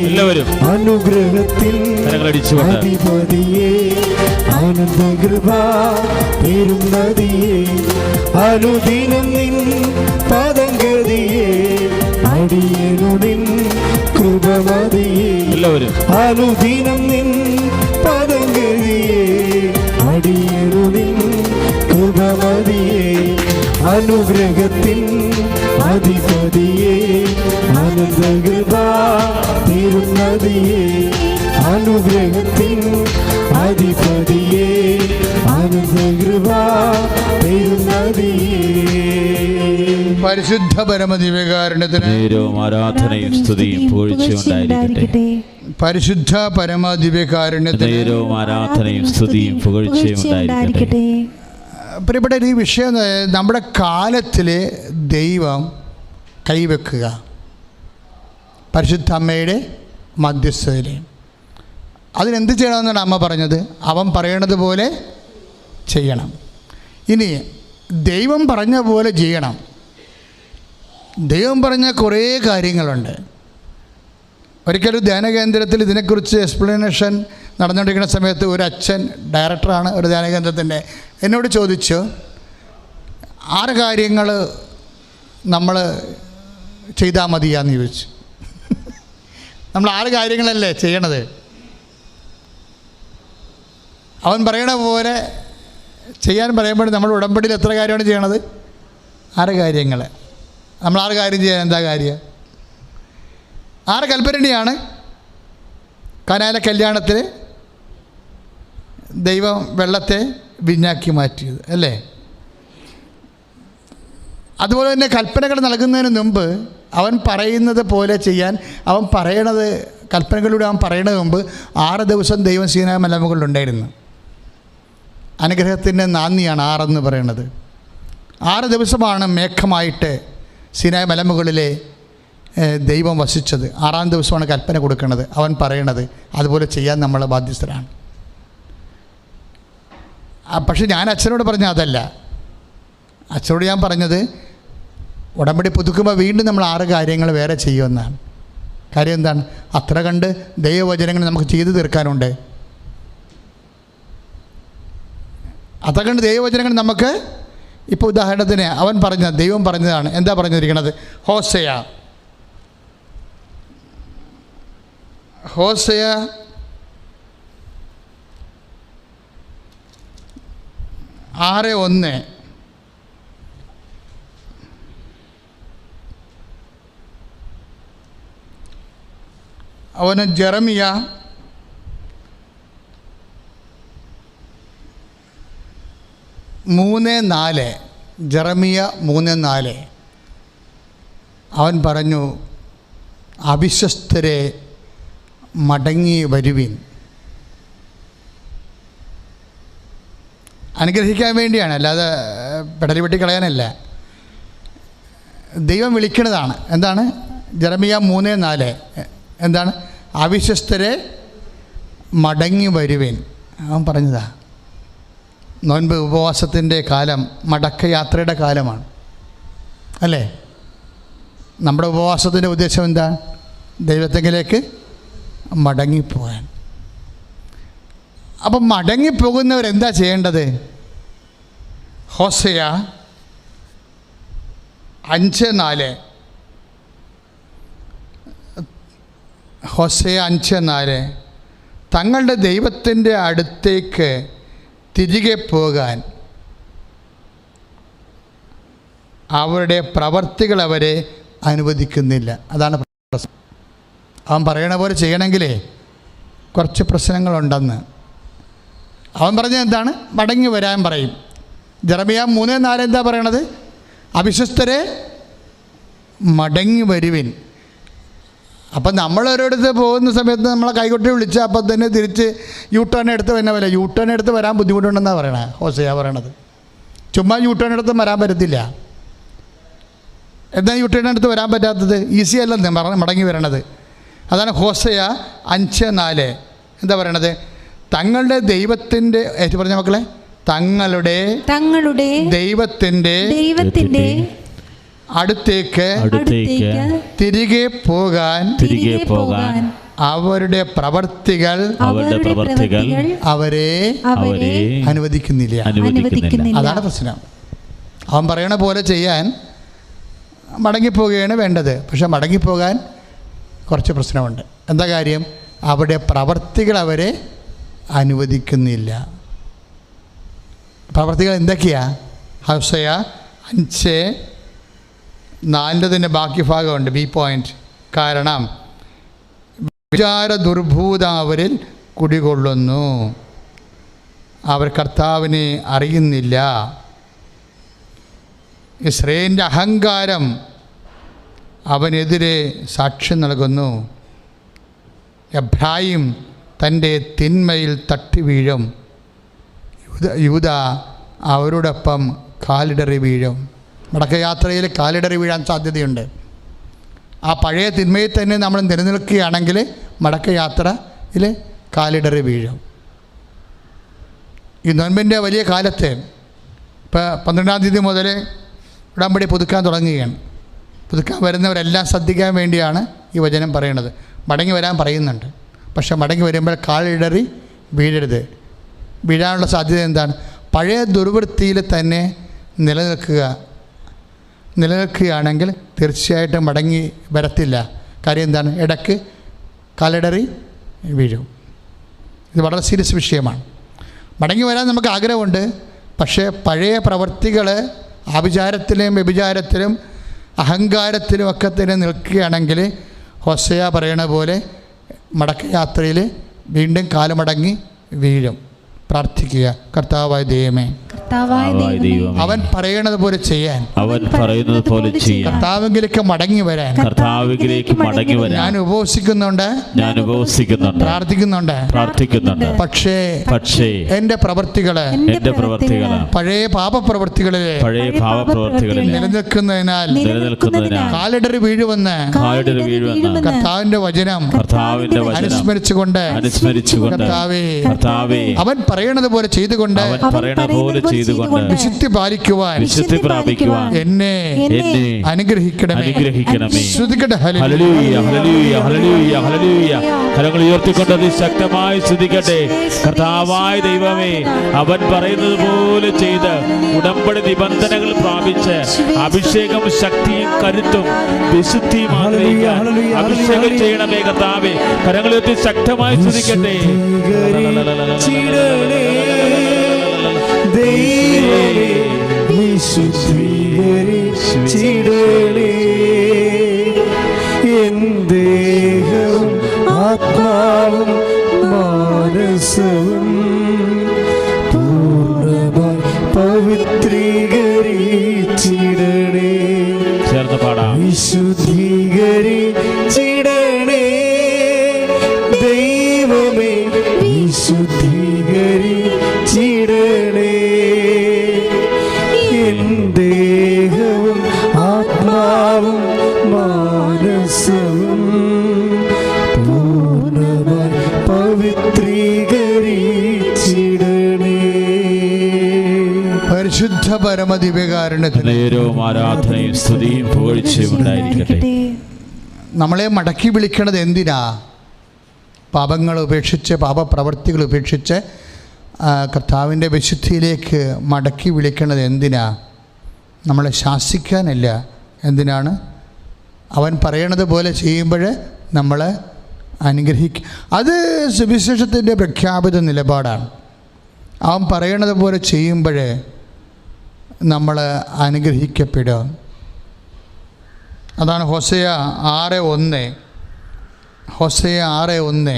എല്ലാവരും അനുഗ്രഹത്തിൽ ആനന്ദകൃപ പെരുന്നതിയെ അനുദിനം നിൻ പദംഗതിയെ അടിയനു നിൻ കൃപമതിയെ. എല്ലാവരും അനുദിനം നിൻ പദംഗതിയെ അടിയനു നിൻ കൃപമതിയെ അനുഗ്രഹത്തിൽ അധിപതിയെ ആനന്ദകൃപ പെരുന്നതിയെ അനുഗ്രഹത്തിൽ അധിപതിയെ ആനന്ദകൃപ പെരുന്നതിയെ. പരിശുദ്ധ പരമദിവ്യകാരുണ്യത്തിന് ആരാധനയും സ്തുതിയും പുകഴ്ചയുണ്ടായിരിക്കട്ടെ. പരിശുദ്ധ പരമദിവ്യകാരുണ്യത്തിന് ആരാധനയും സ്തുതിയും പുകഴ്ചയുണ്ടായിരിക്കട്ടെ. പ്രിയപ്പെട്ട ഈ വിഷയം നമ്മുടെ കാലത്തിൽ ദൈവം കൈവെക്കുക, പരിശുദ്ധ അമ്മയുടെ മധ്യസ്ഥതയിൽ. അതിനെന്ത് ചെയ്യണമെന്നാണ് അമ്മ പറഞ്ഞത്? അവൻ പറയണത് പോലെ ചെയ്യണം. ഇനി ദൈവം പറഞ്ഞ പോലെ ചെയ്യണം. ദൈവം പറഞ്ഞ കുറേ കാര്യങ്ങളുണ്ട്. ഒരിക്കലും ധ്യാനകേന്ദ്രത്തിൽ ഇതിനെക്കുറിച്ച് എക്സ്പ്ലനേഷൻ നടന്നുകൊണ്ടിരിക്കുന്ന സമയത്ത് ഒരു അച്ഛൻ, ഡയറക്ടറാണ് ഒരു ധ്യാനകേന്ദ്രത്തിൻ്റെ, എന്നോട് ചോദിച്ചു 6 കാര്യങ്ങൾ നമ്മൾ ചെയ്താൽ മതിയാന്ന് ചോദിച്ചു. നമ്മൾ 6 കാര്യങ്ങളല്ലേ ചെയ്യണത്? അവൻ പറയണ പോലെ ചെയ്യാൻ പറയുമ്പോൾ നമ്മൾ ഉടമ്പടിയിൽ എത്ര കാര്യമാണ് ചെയ്യണത്? 6 കാര്യങ്ങൾ. നമ്മൾ 6 കാര്യം ചെയ്യാൻ എന്താ കാര്യം? 6 കൽപ്പനയാണ്. കാനായിലെ കല്യാണത്തിൽ ദൈവം വെള്ളത്തെ വീഞ്ഞാക്കി മാറ്റിയത് അല്ലേ? അതുപോലെ തന്നെ കൽപ്പനകൾ നൽകുന്നതിന് മുമ്പ് അവൻ പറയുന്നത് പോലെ ചെയ്യാൻ, അവൻ പറയണത് കൽപ്പനകളിലൂടെ അവൻ പറയണത് മുമ്പ് 6 ദിവസം ദൈവം സീനായി മലമുകളിലുണ്ടായിരുന്നു. അനുഗ്രഹത്തിൻ്റെ നാന്ദിയാണ് 6 എന്ന് പറയുന്നത്. 6 ദിവസമാണ് മേഘമായിട്ട് സീനായി മലമുകളിലെ ദൈവം വസിച്ചത്. 6-ാം ദിവസമാണ് കൽപ്പന കൊടുക്കുന്നത്. അവൻ പറയണത് അതുപോലെ ചെയ്യാൻ നമ്മൾ ബാധ്യസ്ഥരാണ്. പക്ഷെ ഞാൻ അച്ഛനോട് പറഞ്ഞ അതല്ല. അച്ഛനോട് ഞാൻ പറഞ്ഞത് ഉടമ്പടി പുതുക്കുമ്പോൾ വീണ്ടും നമ്മൾ 6 കാര്യങ്ങൾ വേറെ ചെയ്യുമെന്നാണ്. കാര്യം എന്താണ്? അത്ര കണ്ട് ദൈവവചനങ്ങൾ നമുക്ക് ചെയ്തു തീർക്കാനുണ്ട്. അത്ര കണ്ട് ദൈവവചനങ്ങൾ നമുക്ക് ഇപ്പോൾ ഉദാഹരണത്തിന് അവൻ പറഞ്ഞ ദൈവം പറഞ്ഞതാണ്. എന്താ പറഞ്ഞിരിക്കുന്നത്? ഹോസയ 6:1. അവന് ജെറമിയ 3:4. ജെറമിയ 3:4 അവൻ പറഞ്ഞു, അവിശ്വസ്തരെ മടങ്ങി വരുവിൻ. അനുഗ്രഹിക്കാൻ വേണ്ടിയാണ്, അല്ലാതെ പെടലി വെട്ടി കളയാനല്ല. ദൈവം വിളിക്കുന്നതാണ്. എന്താണ്? ജെറമിയ 3:4 എന്താണ്? അവിശ്വസ്തരെ മടങ്ങി വരുവിൻ. അവൻ പറഞ്ഞതാ. നോൻപ് ഉപവാസത്തിൻ്റെ കാലം മടക്കയാത്രയുടെ കാലമാണ് അല്ലേ? നമ്മുടെ ഉപവാസത്തിൻ്റെ ഉദ്ദേശം എന്താ? ദൈവത്തെങ്കിലേക്ക് മടങ്ങിപ്പോകാൻ. അപ്പം മടങ്ങിപ്പോകുന്നവരെന്താ ചെയ്യേണ്ടത്? ഹോസയ 5:4. ഹോസയ 5:4 തങ്ങളുടെ ദൈവത്തിൻ്റെ അടുത്തേക്ക് തിരികെ പോകാൻ അവരുടെ പ്രവർത്തികൾ അവരെ അനുവദിക്കുന്നില്ല. അതാണ് പ്രശ്നം. അവൻ പറയണ പോലെ ചെയ്യണമെങ്കിലേ കുറച്ച് പ്രശ്നങ്ങളുണ്ടെന്ന്. അവൻ പറഞ്ഞത് എന്താണ്? മടങ്ങി വരാൻ പറയും. ജെറമിയ 3:4 എന്താ പറയണത്? അവിശ്വസ്തരെ മടങ്ങി വരുവിൻ. അപ്പം നമ്മളൊരിടത്ത് പോകുന്ന സമയത്ത് നമ്മളെ കൈകൊട്ടി വിളിച്ച് അപ്പം തന്നെ തിരിച്ച് യൂട്ടേൺ എടുത്ത് തന്നെ വരാം. യൂട്ടേൺ എടുത്ത് വരാൻ ബുദ്ധിമുട്ടുണ്ടെന്നാണ് പറയണത്. ഹോസയ പറയണത്. ചുമ്മാ യൂട്ടേൺ എടുത്ത് വരാൻ പറ്റത്തില്ല. എന്താ യൂട്ടേൺ എടുത്ത് വരാൻ പറ്റാത്തത്? ഈസി അല്ലെന്ന് മടങ്ങി വരണത്. അതാണ് ഹോസയ 5:4 എന്താ പറയണത്? തങ്ങളുടെ ദൈവത്തിൻ്റെ പറഞ്ഞ മക്കളെ, തങ്ങളുടെ ദൈവത്തിൻ്റെ അടുത്തേക്ക് തിരികെ പോകാൻ അവരുടെ പ്രവർത്തികൾ അവരെ അനുവദിക്കുന്നില്ല. അതാണ് പ്രശ്നം. അവൻ പറയണ പോലെ ചെയ്യാൻ മടങ്ങിപ്പോവുകയാണ് വേണ്ടത്. പക്ഷെ മടങ്ങിപ്പോകാൻ കുറച്ച് പ്രശ്നമുണ്ട്. എന്താ കാര്യം? അവരുടെ പ്രവർത്തികൾ അവരെ അനുവദിക്കുന്നില്ല. പ്രവർത്തികൾ എന്തൊക്കെയാ? ഹോസയ 5:4 ബാക്കി ഭാഗമുണ്ട്, ബി പോയിന്റ്. കാരണം വിചാര ദുർഭൂതം അവരിൽ കുടികൊള്ളുന്നു, അവർ കർത്താവിനെ അറിയുന്നില്ല. ഇസ്രായേലിൻ്റെ അഹങ്കാരം അവനെതിരെ സാക്ഷ്യം നൽകുന്നു. എബ്രായിം തൻ്റെ തിന്മയിൽ തട്ടി വീഴും, യൂദ അവരോടൊപ്പം കാലിടറി വീഴും. മടക്കയാത്രയിൽ കാലിടറി വീഴാൻ സാധ്യതയുണ്ട്. ആ പഴയ തിന്മയിൽ തന്നെ നമ്മൾ നിലനിൽക്കുകയാണെങ്കിൽ മടക്കയാത്രയിൽ കാലിടറി വീഴും. ഈ നോൻപിൻ്റെ വലിയ കാലത്ത് ഇപ്പോൾ 12-ാം തീയതി മുതൽ ഉടമ്പടി പുതുക്കാൻ തുടങ്ങുകയാണ്. പുതുക്കാൻ വരുന്നവരെല്ലാം ശ്രദ്ധിക്കാൻ വേണ്ടിയാണ് ഈ വചനം പറയുന്നത്. മടങ്ങി വരാൻ പറയുന്നുണ്ട്. പക്ഷെ മടങ്ങി വരുമ്പോൾ കാലിടറി വീഴരുത്. വീഴാനുള്ള സാധ്യത എന്താണ്? പഴയ ദുർവൃത്തിയിൽ തന്നെ നിലനിൽക്കുകയാണെങ്കിൽ തീർച്ചയായിട്ടും മടങ്ങി വരത്തില്ല. കാര്യം എന്താണ്? ഇടയ്ക്ക് കാലിടറി വീഴും. ഇത് വളരെ സീരിയസ് വിഷയമാണ്. മടങ്ങി വരാൻ നമുക്ക് ആഗ്രഹമുണ്ട്. പക്ഷേ പഴയ പ്രവൃത്തികൾ ആഭിചാരത്തിലും വ്യഭിചാരത്തിലും അഹങ്കാരത്തിലും ഒക്കെ തന്നെ നിൽക്കുകയാണെങ്കിൽ ഹോശേയ പറയണ പോലെ മടക്കയാത്രയിൽ വീണ്ടും കാലുമടങ്ങി വീഴും. പ്രാർത്ഥിക്കുക, കർത്താവായ ദൈവമേ, അവൻ പറയുന്നത് പോലെ ചെയ്യാൻ, അവൻ പറയുന്നത് പോലെ ചെയ്യാൻ, കർത്താവിലേക്ക് മടങ്ങി വരാൻ ഞാൻ ഉപവസിക്കുന്നുണ്ട്, പ്രാർത്ഥിക്കുന്നുണ്ട്. പക്ഷേ എന്റെ പ്രവൃത്തികള് പഴയ പാപപ്രവൃത്തികളിൽ നിലനിൽക്കുന്നതിനാൽ കാലിടറി വീഴുവെന്ന് കർത്താവിന്റെ വചനം അനുസ്മരിച്ചുകൊണ്ട് കർത്താവേ അവൻ പറയണത് പോലെ ചെയ്തുകൊണ്ട് വിശുദ്ധി പാലിക്കുവാൻ എന്നെ അനുഗ്രഹിക്കണമേ. ശ്രുതിക്കട്ടെ. ഹല്ലേലൂയ, ഹല്ലേലൂയ, ഹല്ലേലൂയ, ഹല്ലേലൂയ. കരങ്ങൾ ഉയർത്തിക്കൊണ്ട് അതിശക്തമായി സ്തുതിക്കട്ടെ. കർത്താവായ ദൈവമേ, അവൻ പറയുന്നത് പോലെ ചെയ്ത് ഉടമ്പടി നിബന്ധനകൾ പ്രാപിച്ച് അഭിഷേകം, ശക്തിയും കരുത്തും വിശുദ്ധിയും അഭിഷേകം ചെയ്യണമേ കർത്താവേ. കരങ്ങൾ ഉയർത്തി ശക്തമായി സ്തുതിക്കട്ടെ. വിശുദ്ധീകരിച്ചിടണേ എൻ ദേഹവും ആത്മാവും മാനസവും പൂർണ്ണമായി പവിത്രീകരിച്ചിടണേ. ചേർന്ന് പാടാം. വിശുദ്ധീകരിച്ചിടണേ ദൈവമേ, വിശുദ്ധീകരിച്ചിടണേ എൻ ദേഹവും ആത്മാവും മാനസവും പൂർണ്ണമായി പവിത്രീകരിച്ചിടണേ. പരിശുദ്ധ പരമദിവ്യകാരുണ്യത്തിന് നേരവും ആരാധനയും സ്തുതിയും പുകഴ്ചയും ഉണ്ടായിരിക്കട്ടെ. നമ്മളെ മടക്കി വിളിക്കണത് എന്തിനാ? പാപങ്ങൾ ഉപേക്ഷിച്ച്, പാപപ്രവൃത്തികൾ ഉപേക്ഷിച്ച് കർത്താവിൻ്റെ വിശുദ്ധിയിലേക്ക് മടക്കി വിളിക്കണത് എന്തിനാ? നമ്മളെ ശാസിക്കാനല്ല. എന്തിനാണ്? അവൻ പറയണത് പോലെ ചെയ്യുമ്പോൾ നമ്മൾ അനുഗ്രഹിക്കും. അത് സുവിശേഷത്തിൻ്റെ പ്രഖ്യാപിത നിലപാടാണ്. അവൻ പറയണത് പോലെ ചെയ്യുമ്പോൾ നമ്മൾ അനുഗ്രഹിക്കപ്പെടുക. അതാണ് ഹോശേയ 6:1. ഹോശേയ 6:1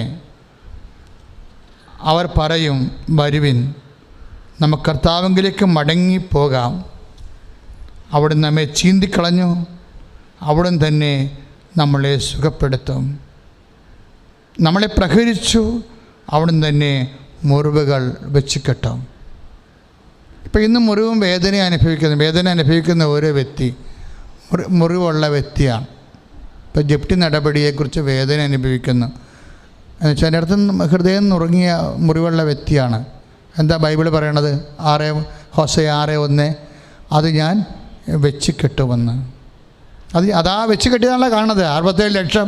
അവർ പറയും, വരുവിൻ, നമുക്ക് കർത്താവിലേക്ക് മടങ്ങിപ്പോകാം. അവിടുന്ന് നമ്മെ ചീന്തിക്കളഞ്ഞു, അവിടുന്ന് തന്നെ നമ്മളെ സുഖപ്പെടുത്തും. നമ്മളെ പ്രഹരിച്ചു, അവിടുന്ന് തന്നെ മുറിവുകൾ വെച്ച് കെട്ടും. ഇപ്പം ഇന്ന് മുറിവും വേദന അനുഭവിക്കുന്ന ഓരോ വ്യക്തി മുറിവുള്ള വ്യക്തിയാണ്. ഇപ്പോൾ ജപ്തി നടപടിയെക്കുറിച്ച് വേദന അനുഭവിക്കുന്നു എന്ന് വെച്ചാൽ എൻ്റെ അടുത്ത് ഹൃദയം നുറുങ്ങിയ മുറിവുള്ള വ്യക്തിയാണ്. എന്താ ബൈബിൾ പറയണത്? ഹോശേയ 6:1 അത് ഞാൻ വെച്ച് കെട്ടുമെന്ന്. അതാ വെച്ച് കെട്ടിയതാണല്ലോ കാണുന്നത്. 67 ലക്ഷം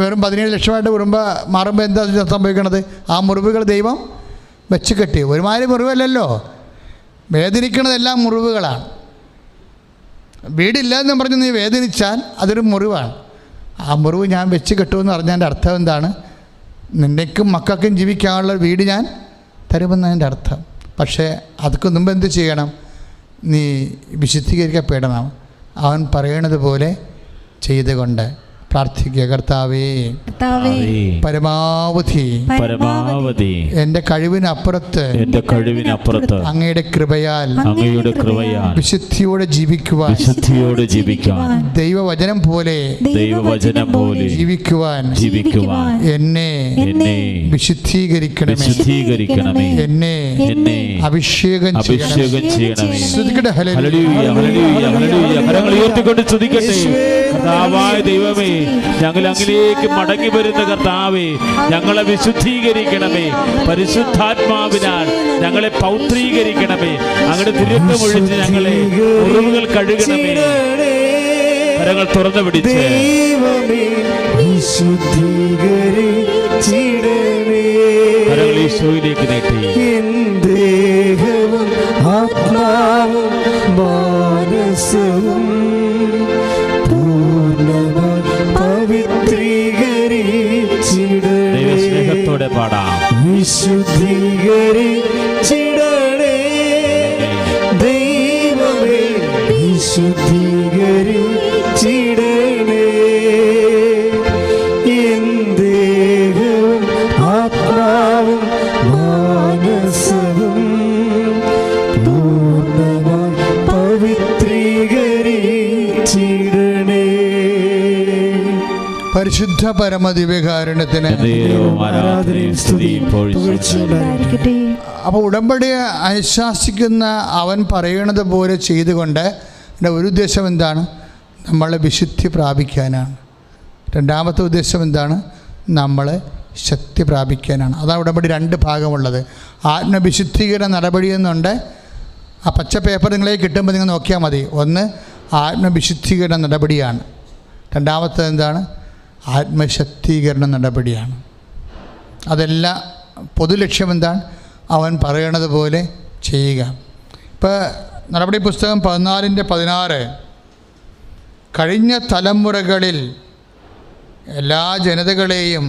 വെറും 17 ലക്ഷമായിട്ട് മാറുമ്പോൾ എന്താ സംഭവിക്കണത്? ആ മുറിവുകൾ ദൈവം വെച്ച് കെട്ടി. ഒരുമാതിരി മുറിവല്ലല്ലോ, വേദനിക്കണതെല്ലാം മുറിവുകളാണ്. വീടില്ല എന്ന് പറഞ്ഞ് നീ വേദനിച്ചാൽ അതൊരു മുറിവാണ്. ആ മുറിവ് ഞാൻ വെച്ച് കെട്ടുമെന്ന് പറഞ്ഞതിൻ്റെ അർത്ഥം എന്താണ്? നിന്നേക്കും മക്കൾക്കും ജീവിക്കാനുള്ള വീട് ഞാൻ തരുമെന്നതിൻ്റെ അർത്ഥം. പക്ഷേ അതൊക്കെ മുമ്പ് എന്ത് ചെയ്യണം? നീ വിശുദ്ധീകരിക്കപ്പെടണം. അവൻ പറയണത് പോലെ ചെയ്തുകൊണ്ട് പ്രാർത്ഥിക്കുക. കർത്താവേ, പരമാവധി എൻ്റെ കഴിവിനപ്പുറത്ത് അങ്ങയുടെ കൃപയാൽ വിശുദ്ധിയോടെ ജീവിക്കുവാൻ ദൈവവചനം പോലെ ജീവിക്കുവാൻ എന്നെ വിശുദ്ധീകരിക്കണമേ, എന്നെ അഭിഷേകം ചെയ്യണമേ. ഹല്ലേലൂയ, ഹല്ലേലൂയ, ഹല്ലേലൂയ. കരങ്ങൾ ഉയർത്തിക്കൊണ്ട് സ്തുതിക്കട്ടെ. കർത്താവായ ദൈവമേ, ഞങ്ങൾ അങ്ങിലേക്ക് മടങ്ങി വരുന്ന കർത്താവേ, ഞങ്ങളെ വിശുദ്ധീകരിക്കണമേ. പരിശുദ്ധാത്മാവിനാൽ ഞങ്ങളെ പൗത്രീകരിക്കണമേ. അങ്ങയുടെ തിരുത്തമൊഴിച്ച് ഞങ്ങളെ മുറിവുകൾ കഴുകണമേ. കരങ്ങൾ തുറന്നു പിടിച്ച് കരങ്ങൾ ഈശോയിലേക്ക് നീട്ടി. ദേഹവും ആത്മാവും മാനസവും പൂർണ്ണമായി പവിത്രീകരിച്ചിടണേ. ദൈവസ്നേഹത്തോടെ പാടാം. വിശുദ്ധീകരിച്ചിടണേ ദൈവമേ, വിശുദ്ധീകരിച്ചിടണേ. എൻ ദേഹവും ആത്മാവും മാനസവും പൂർണ്ണമായി പവിത്രീകരിച്ചിടണേ. പരിശുദ്ധ പരമദിവ്യകാരുണ്യത്തിന് അപ്പോൾ ഉടമ്പടിയെ അനുശാസിക്കുന്ന അവൻ പറയണത് പോലെ ചെയ്തുകൊണ്ട് എൻ്റെ ഒരു ഉദ്ദേശം എന്താണ്? നമ്മളെ വിശുദ്ധി പ്രാപിക്കാനാണ്. രണ്ടാമത്തെ ഉദ്ദേശം എന്താണ്? നമ്മളെ ശക്തി പ്രാപിക്കാനാണ്. അതാണ് ഉടമ്പടി രണ്ട് ഭാഗമുള്ളത്. ആത്മവിശുദ്ധീകരണ നടപടി എന്നുണ്ട്. ആ പച്ച പേപ്പർ നിങ്ങളെ കിട്ടുമ്പോൾ നിങ്ങൾ നോക്കിയാൽ മതി. ഒന്ന് ആത്മവിശുദ്ധീകരണ നടപടിയാണ്. രണ്ടാമത്തേത് എന്താണ്? ആത്മശക്തീകരണ നടപടിയാണ്. അതെല്ലാം പൊതുലക്ഷ്യം എന്താണ്? അവൻ പറയണത് പോലെ ചെയ്യുക. ഇപ്പോൾ നടപടി പുസ്തകം 14:16 കഴിഞ്ഞ തലമുറകളിൽ എല്ലാ ജനതകളെയും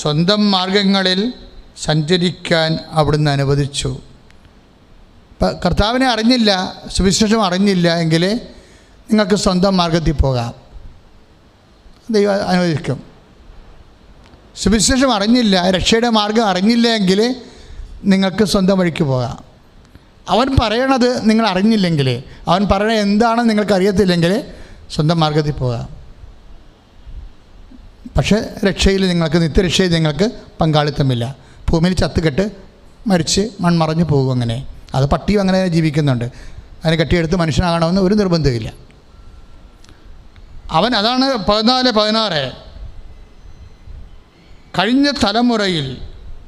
സ്വന്തം മാർഗങ്ങളിൽ സഞ്ചരിക്കാൻ അവിടുന്ന് അനുവദിച്ചു. ഇപ്പം കർത്താവിനെ അറിഞ്ഞില്ല, സുവിശേഷം അറിഞ്ഞില്ല എങ്കിൽ നിങ്ങൾക്ക് സ്വന്തം മാർഗത്തിൽ പോകാം, ദൈവം അനുവദിക്കും. സുവിശേഷം അറിഞ്ഞില്ല, രക്ഷയുടെ മാർഗം അറിഞ്ഞില്ല എങ്കിൽ നിങ്ങൾക്ക് സ്വന്തം വഴിക്ക് പോകാം. അവൻ പറയണത് നിങ്ങൾ അറിഞ്ഞില്ലെങ്കിൽ, അവൻ പറയണത് എന്താണെന്ന് നിങ്ങൾക്ക് അറിയത്തില്ലെങ്കിൽ സ്വന്തം മാർഗത്തിൽ പോകാം. പക്ഷേ രക്ഷയിൽ നിങ്ങൾക്ക്, നിത്യരക്ഷയിൽ നിങ്ങൾക്ക് പങ്കാളിത്തമില്ല. ഭൂമിയിൽ ചത്തുകെട്ട് മരിച്ച് മൺമറഞ്ഞു പോകും. അങ്ങനെ അത് പട്ടിയും അങ്ങനെ ജീവിക്കുന്നുണ്ട്. അതിനെ കെട്ടിയെടുത്ത് മനുഷ്യനാകണമെന്ന് ഒരു നിർബന്ധമില്ല. അവൻ അതാണ് 14:16 കഴിഞ്ഞ തലമുറയിൽ,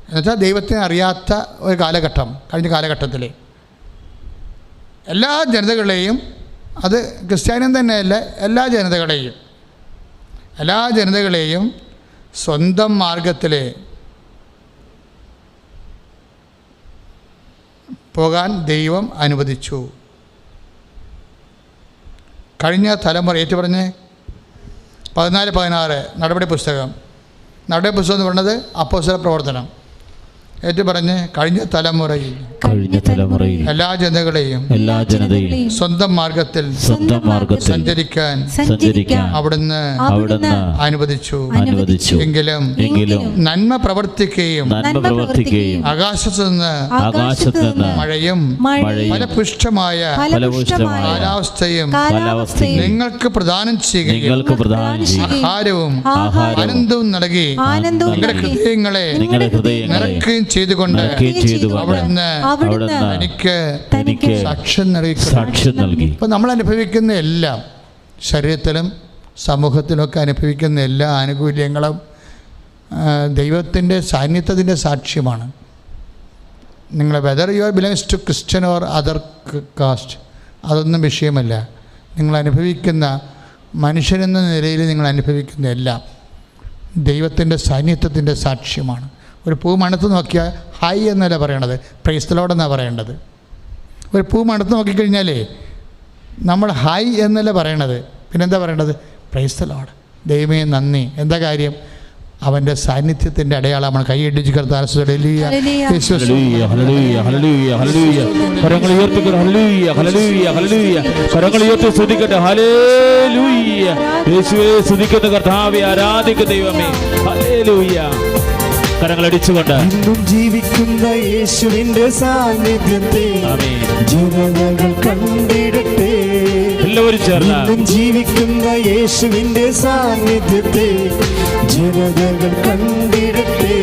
എന്നുവെച്ചാൽ ദൈവത്തെ അറിയാത്ത ഒരു കാലഘട്ടം, കഴിഞ്ഞ കാലഘട്ടത്തിൽ എല്ലാ ജനതകളെയും, അത് ക്രിസ്ത്യാനിയും തന്നെയല്ല, എല്ലാ ജനതകളെയും സ്വന്തം മാർഗത്തിൽ പോകാൻ ദൈവം അനുവദിച്ചു. കഴിഞ്ഞ തലമുറ ഏറ്റു പറഞ്ഞ് 14:16 നടപടി പുസ്തകം എന്ന് പറയുന്നത് അപ്പോസ്തല പ്രവർത്തനം. ഏറ്റു പറഞ്ഞ് കഴിഞ്ഞ തലമുറയിൽ എല്ലാ ജനതകളെയും സ്വന്തം മാർഗത്തിൽ സഞ്ചരിക്കാൻ അവിടുന്ന് അനുവദിച്ചു. എങ്കിലും നന്മ പ്രവർത്തിക്കുകയും ആകാശത്തു നിന്ന് മഴയും ഫലപുഷ്ടമായ കാലാവസ്ഥയും നിങ്ങൾക്ക് പ്രദാനം ചെയ്യുകയും ആഹാരവും ആനന്ദവും നൽകി നിങ്ങളുടെ ഹൃദയങ്ങളെ നിറക്കുകയും ചെയ്തുകൊണ്ട് അവിടുന്ന് എനിക്ക് സാക്ഷ്യം നൽകി. ഇപ്പം നമ്മൾ അനുഭവിക്കുന്ന എല്ലാം, ശരീരത്തിലും സമൂഹത്തിലൊക്കെ അനുഭവിക്കുന്ന എല്ലാ ആനുകൂല്യങ്ങളും ദൈവത്തിൻ്റെ സാന്നിധ്യത്തിൻ്റെ സാക്ഷ്യമാണ്. നിങ്ങൾ whether you are belongs to Christian or other caste, അതൊന്നും വിഷയമല്ല. നിങ്ങൾ അനുഭവിക്കുന്ന മനുഷ്യനെന്ന നിലയിൽ നിങ്ങൾ അനുഭവിക്കുന്ന എല്ലാം ദൈവത്തിൻ്റെ സാന്നിധ്യത്തിൻ്റെ സാക്ഷ്യമാണ്. ഒരു പൂ മണത്ത് നോക്കിയാൽ ഹായ് എന്നല്ല പറയണത്, പ്രൈസ് ദി ലോർഡ് എന്നാണ് പറയേണ്ടത്. ഒരു പൂ മണത്ത് നോക്കിക്കഴിഞ്ഞാലേ നമ്മൾ ഹായ് എന്നല്ല പറയണത്, പിന്നെന്താ പറയേണ്ടത്? പ്രൈസ് ദി ലോർഡ്, ദൈവമേ നന്ദി. എന്താ കാര്യം? അവൻ്റെ സാന്നിധ്യത്തിൻ്റെ അടയാളമാണ്. കൈയടിച്ച് കർത്താവേ ആരാധിക്കുന്ന ദൈവമേ, ഹല്ലേലൂയ. കരങ്ങളടിച്ചുകൊണ്ട് ഇന്നും ജീവിക്കുന്ന യേശുവിന്റെ സാന്നിധ്യത്തെ ജനതകൾ കണ്ടിടട്ടെ. എല്ലാവരും ചേർന്ന് ഇന്നും ജീവിക്കുന്ന യേശുവിന്റെ സാന്നിധ്യത്തെ ജനതകൾ കണ്ടിടട്ടെ.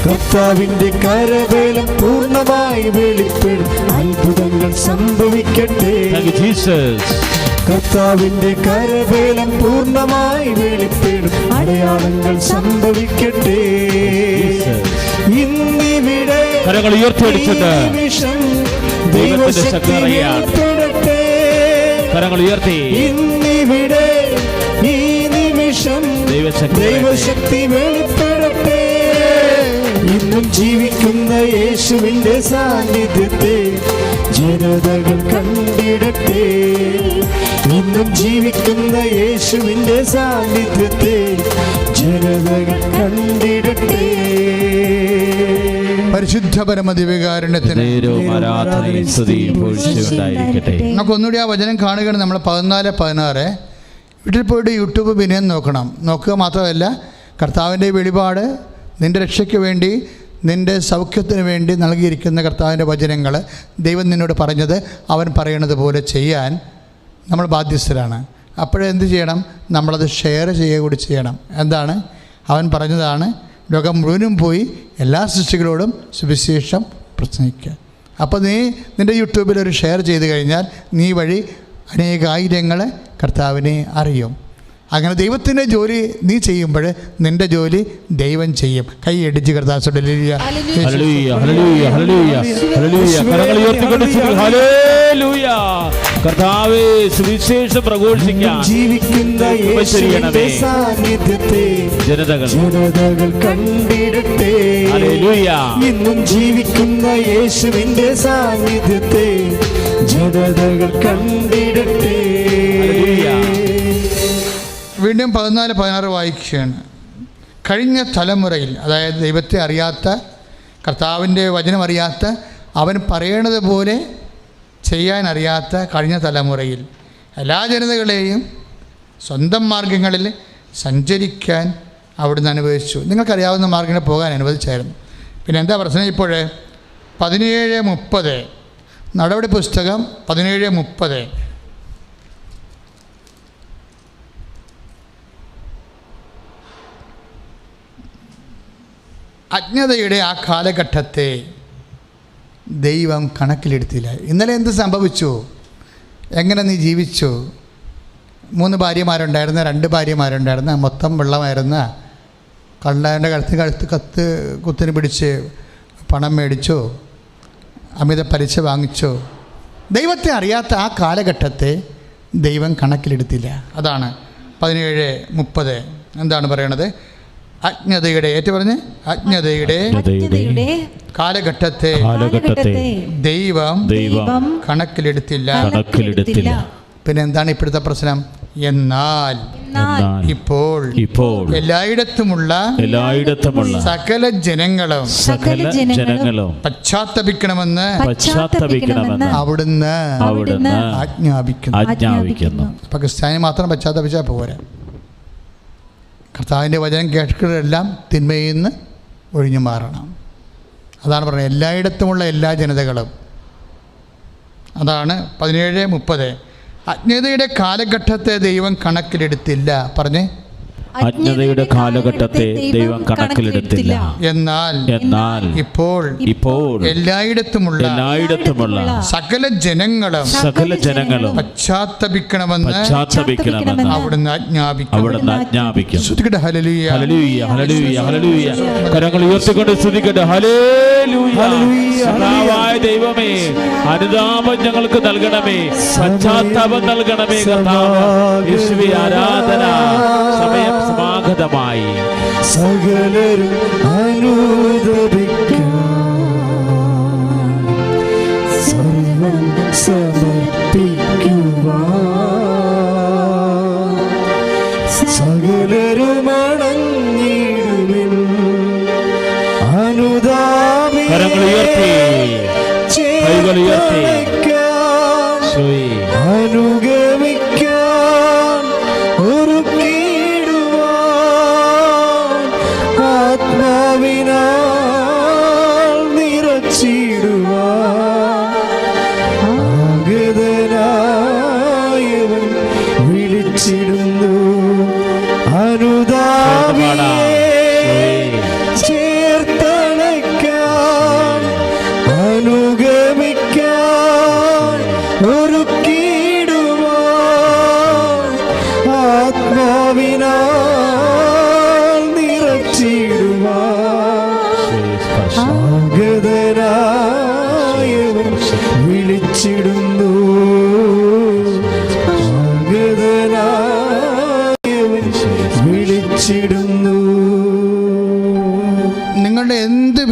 കർത്താവിന്റെ കരവേലം പൂർണ്ണമായി വെളിപ്പെടും, അത്ഭുതങ്ങൾ സംഭവിക്കട്ടെ. കർത്താവിന്റെ കരവേലം പൂർണ്ണമായി വെളിപ്പെടും അടയാളങ്ങൾ സംഭവിക്കട്ടെ. ഇന്നിവിടെ കരങ്ങൾ ഉയർത്തിയടിച്ചിട്ട് ദൈവത്തിന്റെ ശക്തി അറിയാൻ കരങ്ങൾ ഉയർത്തി. ഇന്നിവിടെ ഈ നിമിഷം ദൈവശക്തി വെളിപ്പെടട്ടെ. ഇന്നും ജീവിക്കുന്ന യേശുവിന്റെ സാന്നിധ്യത്തെ ജനതകൾ കണ്ടിടട്ടെ. ഇന്നും ജീവിക്കുന്ന യേശുവിന്റെ സാന്നിധ്യത്തെ ജനതകൾ കണ്ടിടട്ടെ. പരിശുദ്ധ പരമദിവ്യകാരുണ്യത്തിന് നമുക്ക് ഒന്നുകൂടി ആ വചനം കാണുകയാണ്. നമ്മൾ 14-16 വീട്ടിൽ പോയിട്ട് യൂട്യൂബ് പിന്നെ നോക്കുക മാത്രമല്ല, കർത്താവിൻ്റെ വെളിപാട് നിൻ്റെ രക്ഷയ്ക്ക് വേണ്ടി, നിൻ്റെ സൗഖ്യത്തിന് വേണ്ടി നൽകിയിരിക്കുന്ന കർത്താവിൻ്റെ വചനങ്ങൾ ദൈവം നിന്നോട് പറഞ്ഞത് അവൻ പറയണത് പോലെ ചെയ്യാൻ നമ്മൾ ബാധ്യസ്ഥരാണ്. അപ്പോഴെന്ത് ചെയ്യണം? നമ്മളത് ഷെയർ ചെയ്യുക കൂടി ചെയ്യണം. എന്താണ്? അവൻ പറഞ്ഞതാണ്, ലോകം മുഴുവനും പോയി എല്ലാ സൃഷ്ടികളോടും സുവിശേഷം പ്രസംഗിക്കുക. അപ്പോൾ നീ നിൻ്റെ യൂട്യൂബിൽ ഒരു ഷെയർ ചെയ്ത് കഴിഞ്ഞാൽ നീ വഴി അനേകായിരങ്ങളെ കർത്താവിനെ അറിയും. അങ്ങനെ ദൈവത്തിൻ്റെ ജോലി നീ ചെയ്യുമ്പോൾ നിൻ്റെ ജോലി ദൈവം ചെയ്യും. കൈ അടിച്ച് കർത്താവ് കർത്താവേ സുവിശേഷം പ്രഘോഷിക്കാൻ ജീവിക്കുന്ന സാന്നിധ്യത്തെ ജനതകൾ കണ്ടിടട്ടെ. ഇന്നും ജീവിക്കുന്ന യേശുവിന്റെ സാന്നിധ്യത്തെ ജനതകൾ കണ്ടിടട്ടെ. വീണ്ടും 14-16 വായിക്കുകയാണ്. കഴിഞ്ഞ തലമുറയിൽ, അതായത് ദൈവത്തെ അറിയാത്ത, കർത്താവിൻ്റെ വചനം അറിയാത്ത, അവൻ പറയണത് പോലെ ചെയ്യാൻ അറിയാത്ത കഴിഞ്ഞ തലമുറയിൽ എല്ലാ ജനതകളെയും സ്വന്തം മാർഗങ്ങളിൽ സഞ്ചരിക്കാൻ അവിടുന്ന് അനുവദിച്ചു. നിങ്ങൾക്കറിയാവുന്ന മാർഗങ്ങളിൽ പോകാൻ അനുവദിച്ചായിരുന്നു. പിന്നെ എന്താ പ്രശ്നം? ഇപ്പോൾ 17:30 നടപടി പുസ്തകം 17:30 അജ്ഞതയുടെ ആ കാലഘട്ടത്തെ ദൈവം കണക്കിലെടുത്തില്ല. ഇന്നലെ എന്ത് സംഭവിച്ചു? എങ്ങനെ നീ ജീവിച്ചു? 3 ഭാര്യമാരുണ്ടായിരുന്ന, 2 ഭാര്യമാരുണ്ടായിരുന്ന, മൊത്തം വെള്ളമായിരുന്ന, കള്ളൻ്റെ കഴുത്ത് കുത്തിന് പിടിച്ച് പണം മേടിച്ചോ, അമിത പലിശ വാങ്ങിച്ചോ? ദൈവത്തെ അറിയാത്ത ആ കാലഘട്ടത്തെ ദൈവം കണക്കിലെടുത്തില്ല. അതാണ് 17:30 എന്താണ് പറയണത്? അജ്ഞതയുടെ, ഏറ്റു പറഞ്ഞ്, അജ്ഞതയുടെ കാലഘട്ടത്തെ ദൈവം കണക്കിലെടുത്തില്ല. പിന്നെ എന്താണ് ഇപ്പോഴത്തെ പ്രശ്നം? എന്നാൽ ഇപ്പോൾ എല്ലായിടത്തുമുള്ള സകല ജനങ്ങളും പശ്ചാത്തപിക്കണമെന്ന് അവിടുന്ന് ആജ്ഞാപിക്കുന്നു. അപ്പൊ ക്രിസ്ത്യാനി മാത്രം പശ്ചാത്തപിച്ചാൽ പോരാ. കർത്താവിൻ്റെ വചനം കേൾക്കുന്നതെല്ലാം തിന്മയിൽ നിന്ന് ഒഴിഞ്ഞു മാറണം. അതാണ് പറയുന്നത്, എല്ലായിടത്തുമുള്ള എല്ലാ ജനതകളും. അതാണ് 17:30. അജ്ഞതയുടെ കാലഘട്ടത്തെ ദൈവം കണക്കിലെടുത്തില്ല. പറഞ്ഞേ, അജ്ഞതയുടെ കാലഘട്ടത്തെ ദൈവം കണക്കിലെടുത്തില്ല. എന്നാൽ ഇപ്പോൾ എല്ലായിടത്തുമുള്ള സകല ജനങ്ങളും പശ്ചാത്തപിക്കണമെന്ന് അവിടുന്ന് ആജ്ഞാപിക്കുന്നു. ഹല്ലേലൂയ, ഹല്ലേലൂയ, ഹല്ലേലൂയ, ഹല്ലേലൂയ. കരങ്ങൾ ഉയർത്തിക്കൊണ്ട് സ്തുതിക്കട്ടെ. ഹല്ലേലൂയ. കർത്താവായ ദൈവമേ, അനുതാപം ഞങ്ങൾക്ക് നൽകണമേ, പശ്ചാത്താപം നൽകണമേ കർത്താവ്. യേശുവേ ആരാധന. സമയം സമാഗതമായി. സകലരും അനുദപിക്കാൻ സർവം സമർപ്പിക്കുവാൻ സകലരും അണഞ്ഞിടുവിൻ. അനുദാപി കരങ്ങൾ ഉയർത്തി, കൈകൾ ഉയർത്തി അനുഗമിക്കാൻ ഒരു ആത്മാവിനാൽ നിറച്ചിടുവാൻ ആഗതനായവൻ വിളിച്ചിടുന്നു. അനുദാപിയെ ചേർത്തണയ്ക്കാൻ അനുഗമിക്കാൻ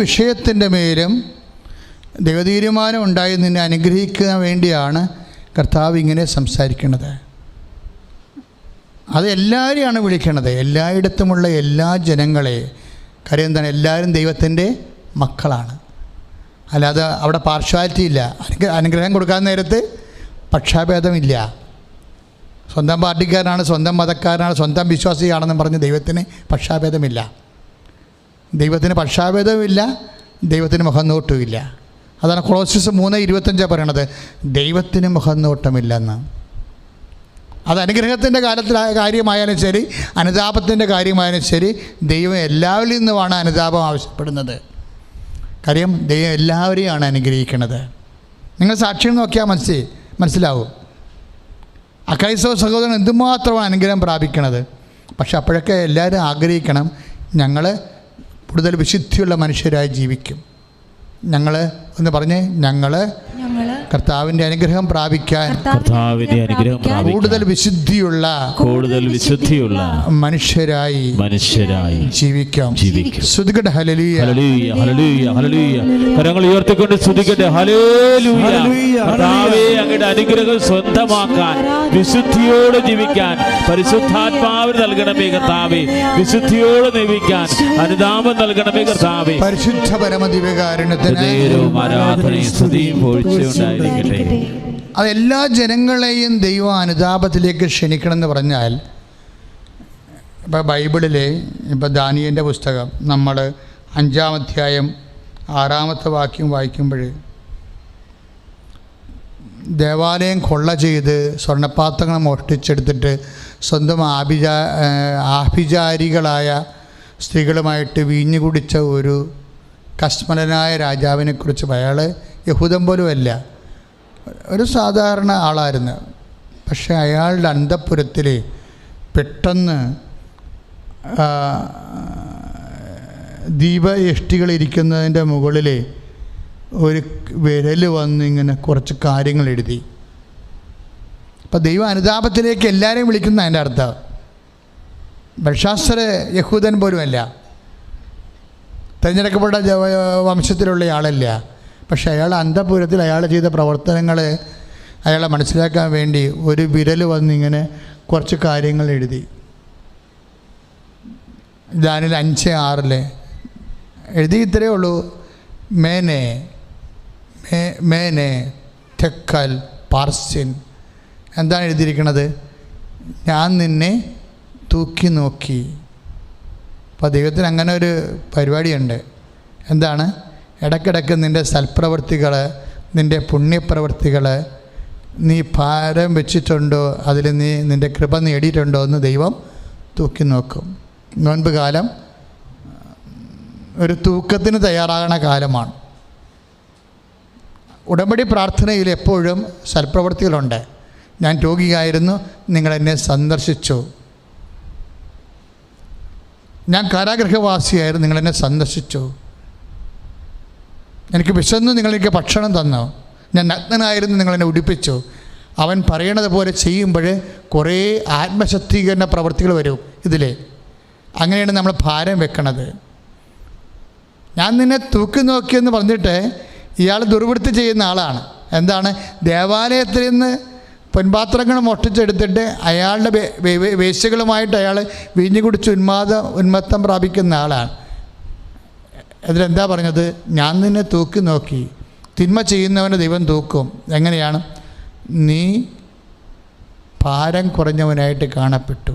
വിഷയത്തിൻ്റെ മേലും ദൈവതീരുമാനം ഉണ്ടായി നിന്നെ അനുഗ്രഹിക്കാൻ വേണ്ടിയാണ് കർത്താവ് ഇങ്ങനെ സംസാരിക്കുന്നത്. അത് എല്ലാവരെയാണ് വിളിക്കുന്നത്, എല്ലായിടത്തുമുള്ള എല്ലാ ജനങ്ങളെ. കാര്യം എന്താണ്? എല്ലാവരും ദൈവത്തിൻ്റെ മക്കളാണ്. അല്ലാതെ അവിടെ പാർഷ്വാലിറ്റി ഇല്ല. അനുഗ്രഹം കൊടുക്കാൻ നേരത്ത് പക്ഷാഭേദമില്ല. സ്വന്തം പാർട്ടിക്കാരനാണ്, സ്വന്തം മതക്കാരനാണ്, സ്വന്തം വിശ്വാസിയാണെന്ന് പറഞ്ഞ് ദൈവത്തിന് പക്ഷാഭേദമില്ല. ദൈവത്തിന് പക്ഷാഭേദമില്ല, ദൈവത്തിന് മുഖംനോട്ടമില്ല. അതാണ് കൊളോസ്യസ് 3:25 പറയണത്, ദൈവത്തിന് മുഖംനോട്ടമില്ലെന്ന്. അത് അനുഗ്രഹത്തിൻ്റെ കാര്യമായാലും ശരി, അനുതാപത്തിൻ്റെ കാര്യമായാലും ശരി, ദൈവം എല്ലാവരിൽ നിന്നുമാണ് അനുതാപം ആവശ്യപ്പെടുന്നത്. കാര്യം ദൈവം എല്ലാവരെയാണ് അനുഗ്രഹിക്കുന്നത്. നിങ്ങൾ സാക്ഷ്യം നോക്കിയാൽ മനസ്സിലാവും അക്രൈസ്തവ സഹോദരൻ എന്തുമാത്രമാണ് അനുഗ്രഹം പ്രാപിക്കണത്. പക്ഷെ അപ്പോഴൊക്കെ എല്ലാവരും ആഗ്രഹിക്കണം, ഞങ്ങൾ കൂടുതൽ വിശുദ്ധിയുള്ള മനുഷ്യരായി ജീവിക്കും. ഞങ്ങൾ എന്ന് പറഞ്ഞ് ഞങ്ങൾ കർത്താവിൻ്റെ അനുഗ്രഹം പ്രാപിക്കാൻ, കൂടുതൽ വിശുദ്ധിയുള്ള മനുഷ്യരായി ജീവിക്കാം. സ്തുതിക്കട്ടെ, ഹല്ലേലൂയ, ഹല്ലേലൂയ, ഹല്ലേലൂയ, ഹല്ലേലൂയ. കരങ്ങൾ ഉയർത്തിക്കൊണ്ട് സ്തുതിക്കട്ടെ, ഹല്ലേലൂയ. കർത്താവേ, അങ്ങയുടെ അനുഗ്രഹം സ്വന്തമാക്കാൻ, വിശുദ്ധിയോടെ ജീവിക്കാൻ പരിശുദ്ധാത്മാവിന് നൽകണമേ കർത്താവേ. വിശുദ്ധിയോടെ ജീവിക്കാൻ അനുതാപം നൽകണമേ കർത്താവേ. പരിശുദ്ധ പരമദിവ്യകാരുണ്യത്തിന് ആരാധനയും സ്തുതിയും ഉണ്ടായിരിക്കട്ടെ. അതെല്ലാ ജനങ്ങളെയും ദൈവം അനുതാപത്തിലേക്ക് ക്ഷണിക്കണമെന്ന് പറഞ്ഞാൽ, ഇപ്പോൾ ബൈബിളിലെ ഇപ്പോൾ ദാനിയേലിൻ്റെ പുസ്തകം നമ്മൾ 5-ാം അധ്യായം 6-ാമത്തെ വാക്യം വായിക്കുമ്പോൾ, ദേവാലയം കൊള്ള ചെയ്ത് സ്വർണ്ണപാത്രങ്ങൾ മോഷ്ടിച്ചെടുത്തിട്ട് സ്വന്തം ആഭിചാരികളായ സ്ത്രീകളുമായിട്ട് വീഞ്ഞു കുടിച്ച ഒരു കശ്മലനായ രാജാവിനെക്കുറിച്ച്. അയാൾ യഹൂദൻ പോലും അല്ല, ഒരു സാധാരണ ആളായിരുന്നു. പക്ഷേ അയാളുടെ അന്തഃപുരത്തിൽ പെട്ടെന്ന് ദീപയഷ്ടികളിരിക്കുന്നതിൻ്റെ മുകളിൽ ഒരു വിരൽ വന്ന് ഇങ്ങനെ കുറച്ച് കാര്യങ്ങൾ എഴുതി. അപ്പം ദൈവം അനുതാപത്തിലേക്ക് എല്ലാവരെയും വിളിക്കുന്ന അതിൻ്റെ അർത്ഥം. ബൽഷാസ്സർ യഹൂദൻ പോലുമല്ല, തിരഞ്ഞെടുക്കപ്പെട്ട വംശത്തിലുള്ള ആളല്ല. പക്ഷെ അയാൾ അന്തഃപുരത്തിൽ അയാൾ ചെയ്ത പ്രവർത്തനങ്ങൾ അയാളെ മനസ്സിലാക്കാൻ വേണ്ടി ഒരു വിരൽ വന്നിങ്ങനെ കുറച്ച് കാര്യങ്ങൾ എഴുതി. ദാനിയേൽ 5:6 എഴുതി ഇത്രയേ ഉള്ളൂ, മേനെ തെക്കൽ പാർസ്യൻ. എന്താണ് എഴുതിയിരിക്കുന്നത്? ഞാൻ നിന്നെ തൂക്കി നോക്കി. അപ്പോൾ ദൈവത്തിന് അങ്ങനെ ഒരു പരിപാടിയുണ്ട്. എന്താണ്? ഇടയ്ക്കിടയ്ക്ക് നിൻ്റെ സൽപ്രവൃത്തികൾ, നിൻ്റെ പുണ്യപ്രവൃത്തികൾ നീ ഭാരം വെച്ചിട്ടുണ്ടോ, അതിൽ നീ നിൻ്റെ കൃപ നേടിയിട്ടുണ്ടോ എന്ന് ദൈവം തൂക്കി നോക്കും. നോൻപ് കാലം ഒരു തൂക്കത്തിന് തയ്യാറാകണ കാലമാണ്. ഉടമ്പടി പ്രാർത്ഥനയിൽ എപ്പോഴും സൽപ്രവൃത്തികളുണ്ട്. ഞാൻ രോഗിയായിരുന്നു, നിങ്ങളെന്നെ സന്ദർശിച്ചു. ഞാൻ കാരാഗൃഹവാസിയായിരുന്നു, നിങ്ങളെന്നെ സന്ദർശിച്ചു. എനിക്ക് വിശന്നു, നിങ്ങളെനിക്ക് ഭക്ഷണം തന്നു. ഞാൻ നഗ്നനായിരുന്നു, നിങ്ങളെന്നെ ഉടുപ്പിച്ചു. അവൻ പറയണത് പോലെ ചെയ്യുമ്പോൾ കുറേ ആത്മശക്തീകരണ പ്രവൃത്തികൾ വരും ഇതിൽ. അങ്ങനെയാണ് നമ്മൾ ഭാരം വെക്കണത്. ഞാൻ നിന്നെ തൂക്കി നോക്കിയെന്ന് പറഞ്ഞിട്ട് ഇയാൾ ദുർവൃത്തി ചെയ്യുന്ന ആളാണ്. എന്താണ്? ദേവാലയത്തിൽ നിന്ന് പൊൻപാത്രങ്ങൾ മോഷ്ടിച്ചെടുത്തിട്ട് അയാളുടെ വേശ്യകളുമായിട്ട് അയാൾ വീഞ്ഞു കുടിച്ച് ഉന്മത്തം പ്രാപിക്കുന്ന ആളാണ്. അതിലെന്താ പറഞ്ഞത്? ഞാൻ നിന്നെ തൂക്കി നോക്കി. തിന്മ ചെയ്യുന്നവനെ ദൈവം തൂക്കും. എങ്ങനെയാണ്? നീ ഭാരം കുറഞ്ഞവനായിട്ട് കാണപ്പെട്ടു.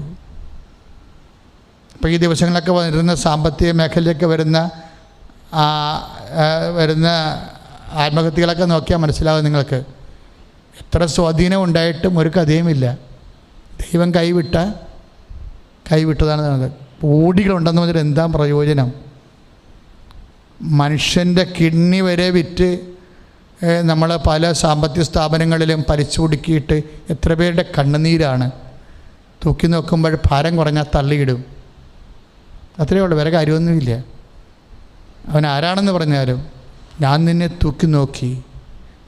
അപ്പോൾ ഈ ദിവസങ്ങളൊക്കെ വരുന്ന സാമ്പത്തിക മേഖലയിലൊക്കെ വരുന്ന ആത്മഹത്യകളൊക്കെ നോക്കിയാൽ മനസ്സിലാവും നിങ്ങൾക്ക്. എത്ര സ്വാധീനം ഉണ്ടായിട്ടും ഒരു കഥയുമില്ല. ദൈവം കൈവിട്ടതാണ്. കോടികളുണ്ടെന്ന് പറഞ്ഞിട്ട് എന്താ പ്രയോജനം? മനുഷ്യൻ്റെ കിഡ്നി വരെ വിറ്റ് നമ്മൾ പല സാമ്പത്തിക സ്ഥാപനങ്ങളിലും പലിശ കൊടുക്കിയിട്ട് എത്ര പേരുടെ കണ്ണുനീരാണ്. തൂക്കി നോക്കുമ്പോൾ ഭാരം കുറഞ്ഞാൽ തള്ളിയിടും. അത്രയേ ഉള്ളൂ, വേറെ കാര്യമൊന്നുമില്ല. അവൻ ആരാണെന്ന് പറഞ്ഞാലും ഞാൻ നിന്നെ തൂക്കി നോക്കി,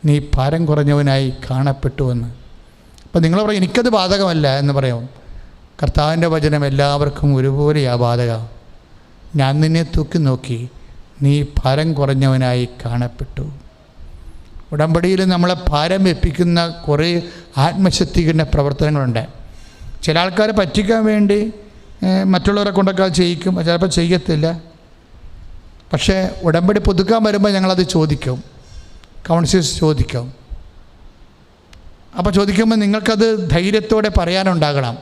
നീ ഭാരം കുറഞ്ഞവനായി കാണപ്പെട്ടുവെന്ന്. അപ്പം നിങ്ങൾ പറയും എനിക്കത് ബാധകമല്ല എന്ന് പറയും. കർത്താവിൻ്റെ വചനം എല്ലാവർക്കും ഒരുപോലെയാ ബാധകം. ഞാൻ നിന്നെ തൂക്കി നോക്കി, നീ ഭാരം കുറഞ്ഞവനായി കാണപ്പെട്ടു. ഉടമ്പടിയിൽ നമ്മളെ ഭാരം വെപ്പിക്കുന്ന കുറേ ആത്മശക്തികളുടെ പ്രവർത്തനങ്ങളുണ്ട്. ചില ആൾക്കാരെ പറ്റിക്കാൻ വേണ്ടി മറ്റുള്ളവരെ കൊണ്ടൊക്കെ ചെയ്യിക്കും, ചിലപ്പോൾ ചെയ്യത്തില്ല. പക്ഷേ ഉടമ്പടി പുതുക്കാൻ വരുമ്പോൾ ഞങ്ങളത് ചോദിക്കും, കൗൺസിലേഴ്സ് ചോദിക്കും. അപ്പോൾ ചോദിക്കുമ്പോൾ നിങ്ങൾക്കത് ധൈര്യത്തോടെ പറയാനുണ്ടാകണം.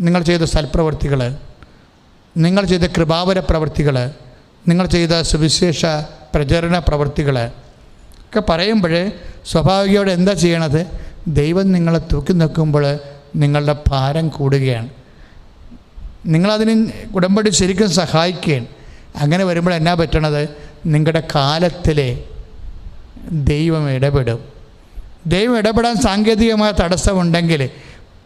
നിങ്ങൾ ചെയ്ത സൽപ്രവർത്തികൾ, നിങ്ങൾ ചെയ്ത കൃപാവര പ്രവർത്തികൾ, നിങ്ങൾ ചെയ്ത സുവിശേഷ പ്രചരണ പ്രവർത്തികൾ ഒക്കെ പറയുമ്പോൾ സ്വാഭാവികമായിട്ട് എന്താ ചെയ്യണത്? ദൈവം നിങ്ങളെ തൂക്കി നിൽക്കുമ്പോൾ നിങ്ങളുടെ ഭാരം കൂടുകയാണ്. നിങ്ങളതിന് ഉടമ്പടി ശരിക്കും സഹായിക്കുകയാണ്. അങ്ങനെ വരുമ്പോൾ എന്നാ പറ്റണത്? നിങ്ങളുടെ കാലത്തിൽ ദൈവം ഇടപെടും. ദൈവം ഇടപെടാൻ സാങ്കേതികമായ തടസ്സമുണ്ടെങ്കിൽ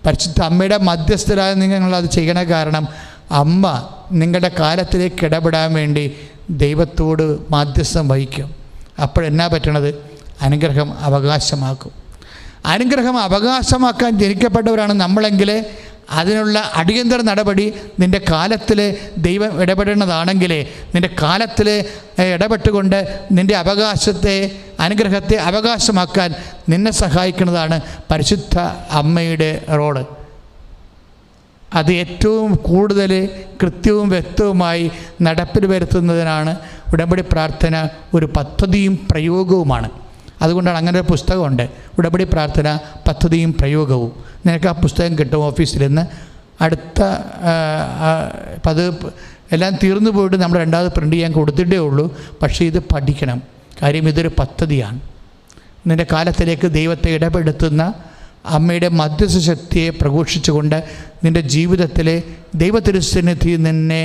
പരിശുദ്ധ അമ്മയുടെ മധ്യസ്ഥരായ നിങ്ങളത് ചെയ്യണ കാരണം അമ്മ നിങ്ങളുടെ കാലത്തിലേക്ക് ഇടപെടാൻ വേണ്ടി ദൈവത്തോട് മാധ്യസ്ഥം വഹിക്കും. അപ്പോഴെന്നാ പറ്റണത്? അനുഗ്രഹം അവകാശമാക്കും. അനുഗ്രഹം അവകാശമാക്കാൻ ജനിക്കപ്പെട്ടവരാണ് നമ്മളെങ്കിൽ അതിനുള്ള അടിയന്തര നടപടി നിൻ്റെ കാലത്തിൽ ദൈവം ഇടപെടുന്നതാണെങ്കിൽ നിൻ്റെ കാലത്തിൽ ഇടപെട്ടുകൊണ്ട് നിൻ്റെ അവകാശത്തെ, അനുഗ്രഹത്തെ അവകാശമാക്കാൻ നിന്നെ സഹായിക്കുന്നതാണ് പരിശുദ്ധ അമ്മയുടെ റോള്. അത് ഏറ്റവും കൂടുതൽ കൃത്യവും വ്യക്തവുമായി നടപ്പിൽ വരുത്തുന്നതിനാണ് ഉടമ്പടി പ്രാർത്ഥന ഒരു പദ്ധതിയും പ്രയോഗവുമാണ്. അതുകൊണ്ടാണ് അങ്ങനെ ഒരു പുസ്തകമുണ്ട്, ഉടമ്പടി പ്രാർത്ഥന പദ്ധതിയും പ്രയോഗവും. നിനക്ക് ആ പുസ്തകം കിട്ടും ഓഫീസിൽ നിന്ന്. അടുത്ത അത് എല്ലാം തീർന്നു പോയിട്ട് നമ്മൾ രണ്ടാമത് പ്രിൻ്റ് ചെയ്യാൻ കൊടുത്തിട്ടേ ഉള്ളൂ. പക്ഷേ ഇത് പഠിക്കണം. കാര്യം ഇതൊരു പദ്ധതിയാണ്. നിൻ്റെ കാലത്തിലേക്ക് ദൈവത്തെ ഇടപെടുത്തുന്ന അമ്മയുടെ മധ്യസ്ഥ ശക്തിയെ പ്രഘോഷിച്ചുകൊണ്ട് നിൻ്റെ ജീവിതത്തിലെ ദൈവതിരുസന്നിധിയിൽ നിന്നെ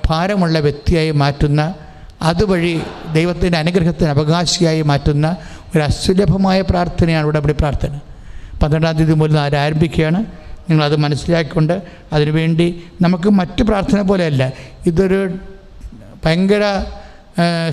ഭാരമുള്ള വ്യക്തിയായി മാറ്റുന്ന, അതുവഴി ദൈവത്തിൻ്റെ അനുഗ്രഹത്തിന് അവകാശിയായി മാറ്റുന്ന ഒരു അസുലഭമായ പ്രാർത്ഥനയാണ് ഉടമ്പടി പ്രാർത്ഥന. 12-ാം തീയതി മുതൽ ആരംഭിക്കുകയാണ്. നിങ്ങളത് മനസ്സിലാക്കിക്കൊണ്ട് അതിനുവേണ്ടി നമുക്ക് മറ്റ് പ്രാർത്ഥന പോലെയല്ല, ഇതൊരു ഭയങ്കര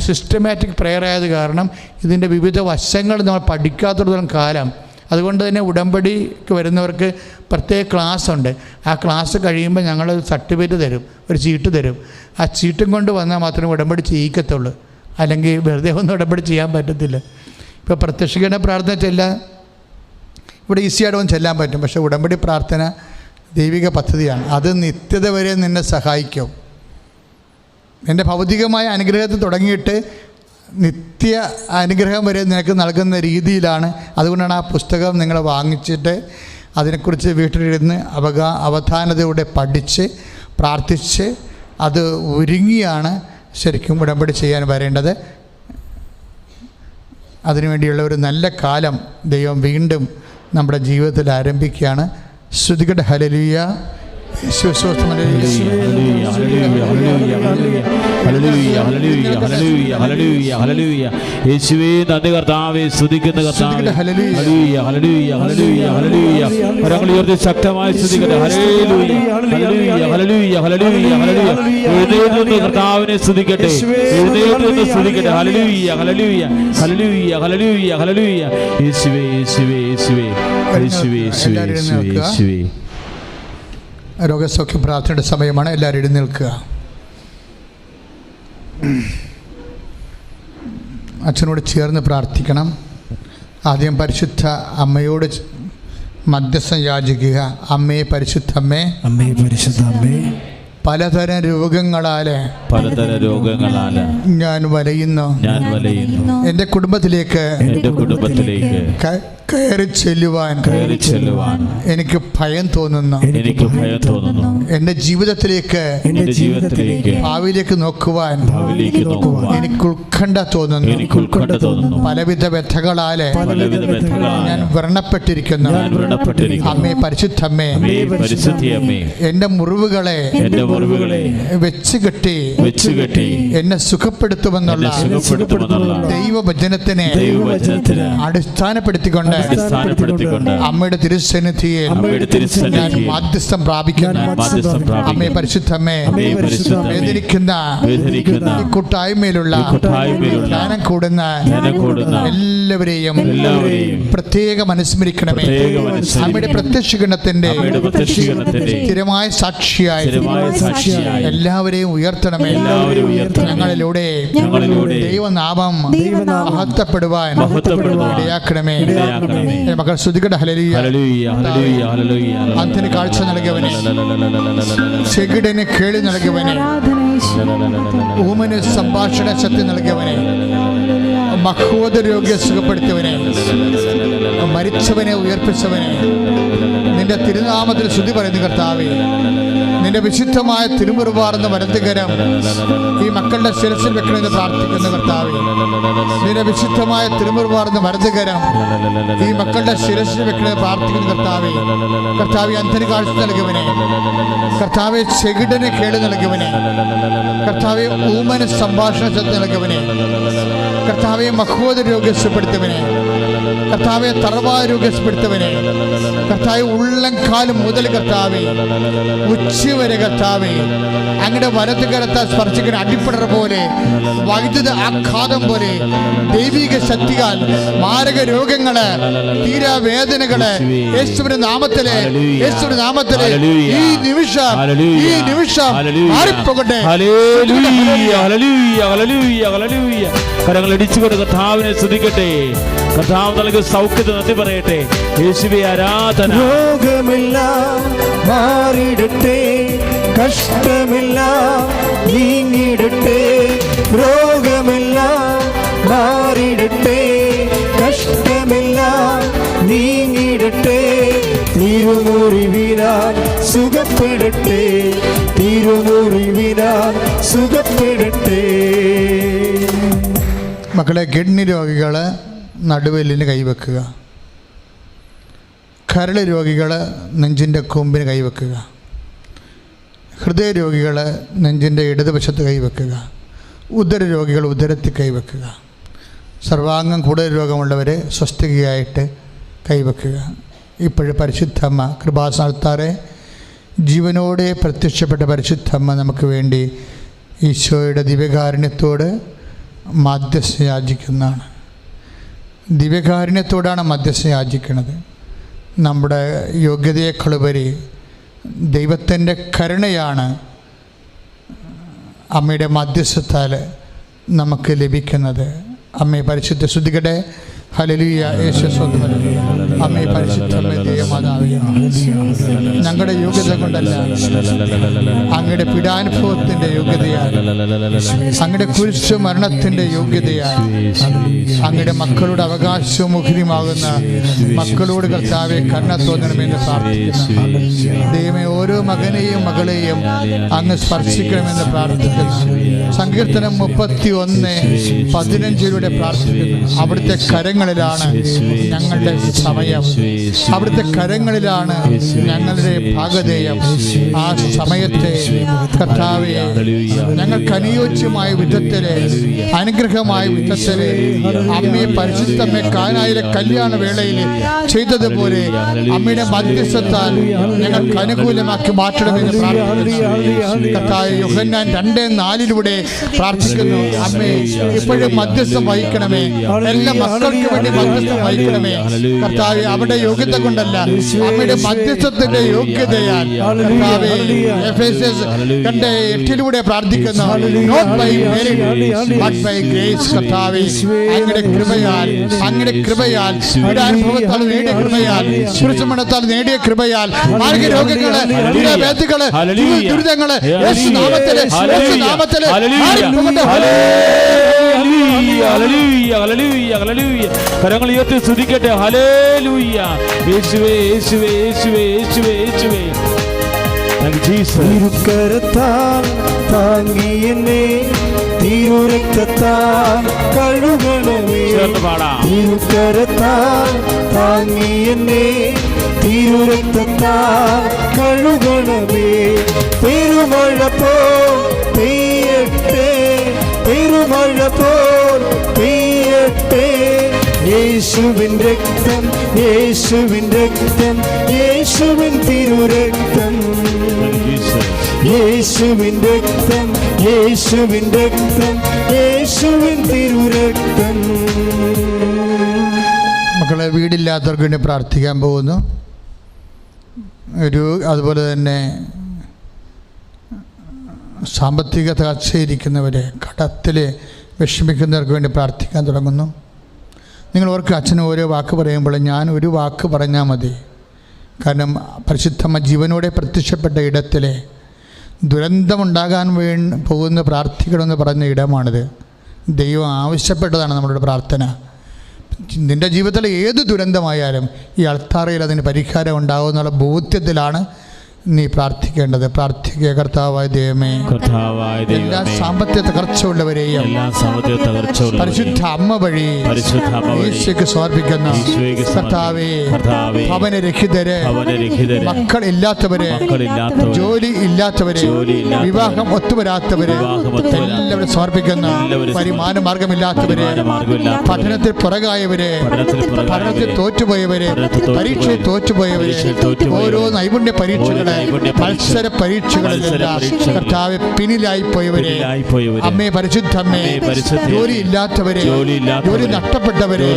സിസ്റ്റമാറ്റിക് പ്രെയർ ആയത് കാരണം ഇതിൻ്റെ വിവിധ വശങ്ങൾ നമ്മൾ പഠിക്കാത്തിടത്തോളം കാലം. അതുകൊണ്ട് തന്നെ ഉടമ്പടിക്ക് വരുന്നവർക്ക് പ്രത്യേക ക്ലാസ് ഉണ്ട്. ആ ക്ലാസ് കഴിയുമ്പോൾ ഞങ്ങൾ സർട്ടിഫിക്കറ്റ് തരും, ഒരു ചീട്ട് തരും. ആ ചീട്ടും കൊണ്ട് വന്നാൽ മാത്രമേ ഉടമ്പടി ചെയ്യിക്കത്തുള്ളൂ. അല്ലെങ്കിൽ വെറുതെ ഒന്നും ഉടമ്പടി ചെയ്യാൻ പറ്റത്തില്ല. ഇപ്പോൾ പ്രത്യക്ഷീകരണ പ്രാർത്ഥന ചെല്ലാൻ ഇവിടെ ഈസിയായിട്ട് ഒന്ന് ചെല്ലാൻ പറ്റും. പക്ഷേ ഉടമ്പടി പ്രാർത്ഥന ദൈവിക പദ്ധതിയാണ്. അത് നിത്യത വരെ നിന്നെ സഹായിക്കും. എൻ്റെ ഭൗതികമായ അനുഗ്രഹത്തിൽ തുടങ്ങിയിട്ട് നിത്യ അനുഗ്രഹം വരെ നിനക്ക് നൽകുന്ന രീതിയിലാണ്. അതുകൊണ്ടാണ് ആ പുസ്തകം നിങ്ങൾ വാങ്ങിച്ചിട്ട് അതിനെക്കുറിച്ച് വീട്ടിലിരുന്ന് അവധാനതയോടെ പഠിച്ച് പ്രാർത്ഥിച്ച് അത് ഒരുങ്ങിയാണ് ശരിക്കും ഉടമ്പടി ചെയ്യാൻ വരേണ്ടത്. അതിനുവേണ്ടിയുള്ള ഒരു നല്ല കാലം ദൈവം വീണ്ടും നമ്മുടെ ജീവിതത്തിൽ ആരംഭിക്കുകയാണ്. ശ്രുതികട ഹല്ലേലൂയ. യേശുവേ നന്ദി കർത്താവേ, സ്തുതിക്കുന്ന കർത്താവേ. കരങ്ങൾ ഉയർത്തി ശക്തമായി സ്തുതിക്കട്ടെ. എഴുന്നേറ്റ് കർത്താവിനെ സ്തുതിക്കട്ടെ, എഴുന്നേറ്റ് സ്തുതിക്കട്ടെ. ഹല്ലേലൂയ ഹല്ലേലൂയ ഹല്ലേലൂയ ഹല്ലേലൂയ ഹല്ലേലൂയ. യേശുവേ യേശുവേ യേശുവേ യേശുവേ യേശുവേ യേശുവേ. രോഗസൗഖ്യ പ്രാർത്ഥനയുടെ സമയമാണ്. എല്ലാവരും എഴുന്നേൽക്കുക. അച്ഛനോട് ചേർന്ന് പ്രാർത്ഥിക്കണം. ആദ്യം പരിശുദ്ധ അമ്മയോട് മധ്യസ്ഥം യാചിക്കുക. അമ്മേ, പരിശുദ്ധ അമ്മേ, അമ്മേ, പരിശുദ്ധ അമ്മേ, പലതരം രോഗങ്ങളാല് ഞാൻ വലയുന്നു. എൻ്റെ കുടുംബത്തിലേക്ക് കയറി ചെല്ലുവാൻ എനിക്ക് ഭയം തോന്നുന്നു. എൻ്റെ ജീവിതത്തിലേക്ക് ഭാവിയിലേക്ക് നോക്കുവാൻ എനിക്ക് ഉത്കണ്ഠ തോന്നുന്നു. പലവിധ വ്യഥകളാല് ഞാൻ വ്രണപ്പെട്ടിരിക്കുന്നു. അമ്മേ, പരിശുദ്ധമ്മേ, എൻ്റെ മുറിവുകളെ വെച്ച് കെട്ടി എന്നെ സുഖപ്പെടുത്തുമെന്നുള്ള ദൈവവചനത്തിനെ അടിസ്ഥാനപ്പെടുത്തിക്കൊണ്ട് അടിസ്ഥാനപ്പെടുത്തിക്കൊണ്ട് അമ്മയുടെ തിരുസന്നിധിയിൽ ഞാൻ മാധ്യസ്ഥം പ്രാപിക്കുന്നു. അമ്മയെ പരിശുദ്ധമേ, വേദനിക്കുന്ന ഈ കൂട്ടായ്മയിലുള്ള ധ്യാനം കൂടുന്ന എല്ലാവരെയും പ്രത്യേകം അനുസ്മരിക്കണമേ. അമ്മയുടെ പ്രത്യക്ഷീകരണത്തിന്റെ സ്ഥിരമായ സാക്ഷിയായി എല്ലാവരെയും ഉയർത്തണമേ. ഞങ്ങളിലൂടെ ദൈവനാമം മഹത്വപ്പെടുവാൻ ഇടയാക്കണമേ. മക്കൾ ശ്രുതികട്ടെ. ഹല്ലേലൂയ, ഹല്ലേലൂയ, ഹല്ലേലൂയ. അന്തിന് കാഴ്ച നൽകിയവനെ, ചെകിടന് കേളി നൽകിയവനെ, ഊമന് സംഭാഷണ ശക്തി നൽകിയവനെ, മഹോദ രോഗിയെ സുഖപ്പെടുത്തിയവനെ, മരിച്ചവനെ ഉയർപ്പിച്ചവനെ, നിന്റെ തിരുനാമത്തിൽ സ്തുതി പറയുന്ന കർത്താവേ, നിന്റെ വിശുദ്ധമായ തിരുമുറുപാർന്ന വലതുകരം ഈ മക്കളുടെ ശിരസിൽ വെക്കണമെന്ന് പ്രാർത്ഥിക്കുന്ന കർത്താവേ, നിന്റെ വിശുദ്ധമായ തിരുമുറുപാർന്ന വലതുകരം ഈ മക്കളുടെ ശിരസിൽ വെക്കണമെന്ന് പ്രാർത്ഥിക്കുന്ന കർത്താവേ, കർത്താവെ അന്ധന് കാഴ്ച നൽകിയവനെ, കർത്താവെ ചെകിടന് കേട് നൽകിയവനെ, കർത്താവെ ഊമന് സംഭാഷണ ശക്തി നൽകിയവനെ, കർത്താവെ മഹോദ രോഗ്യപ്പെടുത്തവനെ, കർത്താവെ തറവാ രോഗ്യപ്പെടുത്തവനെ, കർത്താവെ ഉള്ളംകാലം മുതൽ കർത്താവെ ഉച്ചവരെ കർത്താവെ അങ്ങയുടെ വലതുകരത്താൽ സ്പർശിക്കുന്ന അടിപ്പടർ പോലെ, വൈദ്യുത ആഘാതം പോലെ, ദൈവിക ശക്തിയാൽ മാരക രോഗങ്ങള്, തീരാവേദനകള് യേശുവിന്റെ നാമത്തിലെ, യേശുവിന്റെ നാമത്തിലെ ഈ നിമിഷം മാറിപ്പോകട്ടെ. കരങ്ങൾ ഇടിച്ചുകൊണ്ട് കർത്താവിനെ സ്തുതിക്കട്ടെ. കർത്താവ് നൽകിയ സൗഖ്യത്തെ നന്ദി പറയട്ടെ. യേശുവേ ആരാധന. രോഗമെല്ലാം മാറിയിടട്ടെ, കഷ്ടമെല്ലാം നീങ്ങിയിടട്ടെ. രോഗമെല്ലാം മാറിയിടട്ടെ, കഷ്ടമെല്ലാം നീങ്ങിയിടട്ടെ. തിരുമുറിവിനാൽ സുഖപ്പെടട്ടെ, തിരുമുറിവിനാൽ സുഖപ്പെടട്ടെ. മക്കളെ, കിഡ്നി രോഗികള് നടുവെല്ലിന് കൈവെക്കുക, കരൾ രോഗികൾ നെഞ്ചിൻ്റെ കൊമ്പിന് കൈവെക്കുക, ഹൃദയരോഗികൾ നെഞ്ചിൻ്റെ ഇടതുവശത്ത് കൈവെക്കുക, ഉദര രോഗികൾ ഉദരത്തിൽ കൈവെക്കുക, സർവാംഗം കൂടുതൽ രോഗമുള്ളവർ സ്വസ്ഥികയായിട്ട് കൈവെക്കുക. ഇപ്പോഴും പരിശുദ്ധമ്മ കൃപാസനത്താറെ ജീവനോടെ പ്രത്യക്ഷപ്പെട്ട പരിശുദ്ധമ്മ നമുക്ക് വേണ്ടി ഈശോയുടെ ദിവ്യകാരുണ്യത്തോട് മധ്യസ്ഥ യാചിക്കുന്നതാണ്. ദിവ്യകാരുണ്യത്തോടാണ് മധ്യസ്ഥ യാചിക്കുന്നത്. നമ്മുടെ യോഗ്യതയേക്കാളുപരി ദൈവത്തിൻ്റെ കരുണയാണ് അമ്മയുടെ മധ്യസ്ഥത്താൽ നമുക്ക് ലഭിക്കുന്നത്. അമ്മയെ പരിശുദ്ധ സ്തുതിക്കട്ടെ. ഹല്ലേലൂയ. യേശുസ്വതന്ത്രൻ അമ്മേ പരിശുദ്ധമേ ദൈവമാതാവേ, ഞങ്ങളുടെ യോഗ്യത കൊണ്ടല്ല, അങ്ങയുടെ പീഡാനുഭവത്തിൻ്റെ യോഗ്യതയാൽ, അങ്ങയുടെ കുരിശു മരണത്തിൻ്റെ യോഗ്യതയാൽ, അങ്ങയുടെ മക്കളുടെ അവകാശവും മുഖരിമാകുന്ന മക്കളോട് കർത്താവെ കരുണ തോന്നണമെന്ന് പ്രാർത്ഥിക്കുന്നു. ദൈവമേ, ഓരോ മകനെയും മകളെയും അങ്ങ് സ്പർശിക്കണമെന്ന് പ്രാർത്ഥിക്കുന്നു. സങ്കീർത്തനം 31:15 പ്രാർത്ഥിക്കുന്നു. അവിടുത്തെ കരങ്ങളിലാണ് ഞങ്ങളുടെ സമയം, അവിടുത്തെ കരങ്ങളിലാണ് ഞങ്ങളുടെ ഭാഗധേയം. ആ സമയത്തെ കർത്താവേ ഞങ്ങൾക്ക് അനുയോജ്യമായ വിധത്തില്, അനുഗ്രഹമായ വിധത്തില് അമ്മയെ പരിശുദ്ധമ്മയെ കാനായിലെ കല്യാണ വേളയിൽ ചെയ്തതുപോലെ അമ്മയുടെ മധ്യസ്ഥത്താൽ ഞങ്ങൾക്ക് അനുകൂലമാക്കി മാറ്റണമെന്ന് പ്രാർത്ഥിക്കുന്നു. കർത്താവേ, യോഹന്നാൻ 2:4 പ്രാർത്ഥിക്കുന്നു. അമ്മേ, ഇപ്പോഴും മധ്യസ്ഥം വഹിക്കണമേ, എല്ലാ മക്കൾക്ക് വേണ്ടി മധ്യസ്ഥം വഹിക്കണമേ. കർത്താവേ, അവിടെ യോഗ്യത കൊണ്ടല്ല, അമ്മയുടെ മധ്യസ്ഥത്തിന്റെ യോഗ്യതയാൽ കർത്താവേ എഫേസ്യസ് 2:8 പ്രാർത്ഥിക്കുന്നു. Not by merit but by grace. കർത്താവേ, അങ്ങയുടെ കൃപയാൽ, അങ്ങയുടെ കൃപയാൽ, അനുഭവത്താൽ നേടിയ കൃപയാൽ, കുരിശുമരണത്താൽ നേടിയ കൃപയാൽ മാർഗ രോഗങ്ങള്, വ്യാധികള്, ദുരിതങ്ങള് യേശുനാമത്തില് കരങ്ങൾ ഉയർത്തി സ്തുതിക്കട്ടെ. ഹല്ലേലൂയ. യേശുവേ, യേശുവേ, യേശുവേ, യേശുവേ, യേശുവേ. തിരുക്കരത്താൽ താങ്ങി എന്നെ, തിരുരക്തത്താൽ കഴുകണമേ. തിരുക്കരത്താൽ താങ്ങി എന്നെ, തിരുരക്തത്താൽ കഴുകണമേ. പെരുമഴ പോൽ പെയ്യട്ടെ, പെരുമഴ പോൽ പെയ്യട്ടെ. യേശുവിൻ രക്തം യേശുവിൻ രക്തം, യേശുവിൻ തിരുരക്തം, യേശുവിൻ രക്തം, യേശുവിൻ രക്തം, യേശുവിൻ തിരുരക്തം. മക്കളെ, വീടില്ലാത്തവർക്ക് വേണ്ടി പ്രാർത്ഥിക്കാൻ പോകുന്നു. അതുപോലെ തന്നെ സാമ്പത്തിക തകർച്ചയിരിക്കുന്നവരെ, കടത്തിൽ വിഷമിക്കുന്നവർക്ക് വേണ്ടി പ്രാർത്ഥിക്കാൻ തുടങ്ങുന്നു. നിങ്ങൾ ഓർക്ക് അച്ഛന് ഓരോ വാക്ക് പറയുമ്പോൾ ഞാൻ ഒരു വാക്ക് പറഞ്ഞാൽ മതി. കാരണം പരിശുദ്ധമ്മ ജീവനോടെ പ്രത്യക്ഷപ്പെട്ട ഇടത്തിലെ ദുരന്തമുണ്ടാകാൻ പോകുന്ന പ്രാർത്ഥിക്കണമെന്ന് പറഞ്ഞ ഇടമാണിത്. ദൈവം ആവശ്യപ്പെട്ടതാണ് നമ്മളുടെ പ്രാർത്ഥന. നിൻ്റെ ജീവിതത്തിൽ ഏത് ദുരന്തമായാലും ഈ അൾത്താറയിൽ അതിന് പരിഹാരം ഉണ്ടാകുമെന്നുള്ള ബോധ്യത്തിലാണ് നീ പ്രാർത്ഥിക്കേണ്ടത്. പ്രാർത്ഥിക്കുക. കർത്താവായ ദൈവമേ, എല്ലാ സാമ്പത്തിക തകർച്ചയുള്ളവരെയും പരിശുദ്ധ അമ്മ വഴി ഈശോയ്ക്ക് സമർപ്പിക്കുന്ന കർത്താവേ, ഭവനരഹിതര്, മക്കളില്ലാത്തവര്, ജോലി ഇല്ലാത്തവര്, വിവാഹം ഒത്തുവരാത്തവര്, എല്ലാവരും സമർപ്പിക്കുന്ന വരുമാന മാർഗമില്ലാത്തവര്, പഠനത്തിൽ പുറകായവര്, പഠനത്തിൽ തോറ്റുപോയവര്, പരീക്ഷയിൽ തോറ്റുപോയവര്, ഓരോ നൈപുണ്യ പരീക്ഷകള്, മത്സര പരീക്ഷകളിലെല്ലാം കർത്താവെ പിന്നിലായി പോയവരെ, അമ്മേ പരിശുദ്ധമ്മേ, ജോലി ഇല്ലാത്തവരെ, ജോലി നഷ്ടപ്പെട്ടവരെ,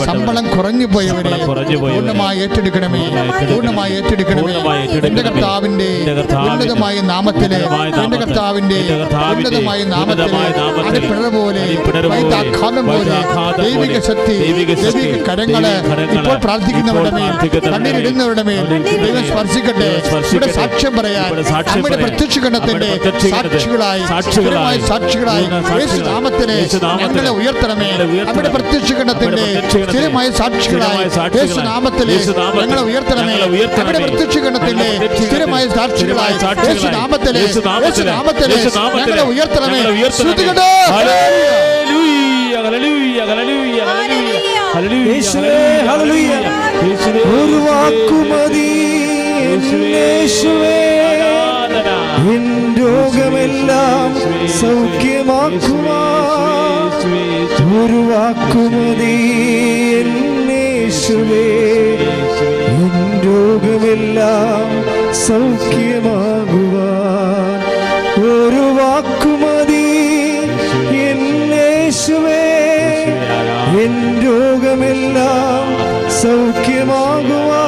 ശമ്പളം കുറഞ്ഞു പോയവരെ പൂർണ്ണമായി ഏറ്റെടുക്കണമേ, പൂർണ്ണമായി ഏറ്റെടുക്കണമേ. എന്റെ കർത്താവിന്റെ ഉന്നതമായ നാമത്തിലെ, എന്റെ കർത്താവിന്റെ ഉന്നതമായ നാമത്തിലെ അടിപ്പിണർ പോലെ, വൈദ്യാഘാതം പോലെ ദൈവിക ശക്തി, ദൈവിക കരങ്ങള് ഇപ്പോൾ പ്രാർത്ഥിക്കുന്നവരുടെ മേൽ, കണ്ണീരിടുന്നവരുടെ മേൽ ദൈവം സ്പർശിക്കട്ടെ. സാക്ഷ്യം പറയാൻ നമ്മുടെ പ്രത്യക്ഷീകരണത്തിന്റെ സാക്ഷികളായി യേശുനാമത്തിലെ ഞങ്ങളെ ഉയർത്തണമേ. നമ്മുടെ പ്രത്യക്ഷീകരണത്തിന്റെ സ്ഥിരമായ സാക്ഷികളായി യേശുനാമത്തിലെ ഞങ്ങളെ ഉയർത്തണമേ. നമ്മുടെ പ്രത്യക്ഷീകരണത്തിന്റെ സ്ഥിരമായ സാക്ഷികളായി യേശുനാമത്തിലെ ഞങ്ങളെ ഉയർത്തണമേ. ശ്രുതികടോ ഒരു വാക്കുമതി യേശുവേ, എൻ രോഗമെല്ലാം സൗഖ്യമാക്കുവാൻ ഒരു വാക്കുമതി യേശുവേ, എൻ രോഗമെല്ലാം സൗഖ്യമാകുവാൻ ഒരു വാക്കുമതി യേശുവേ, എൻ രോഗമെല്ലാം സൗഖ്യമാകുവാൻ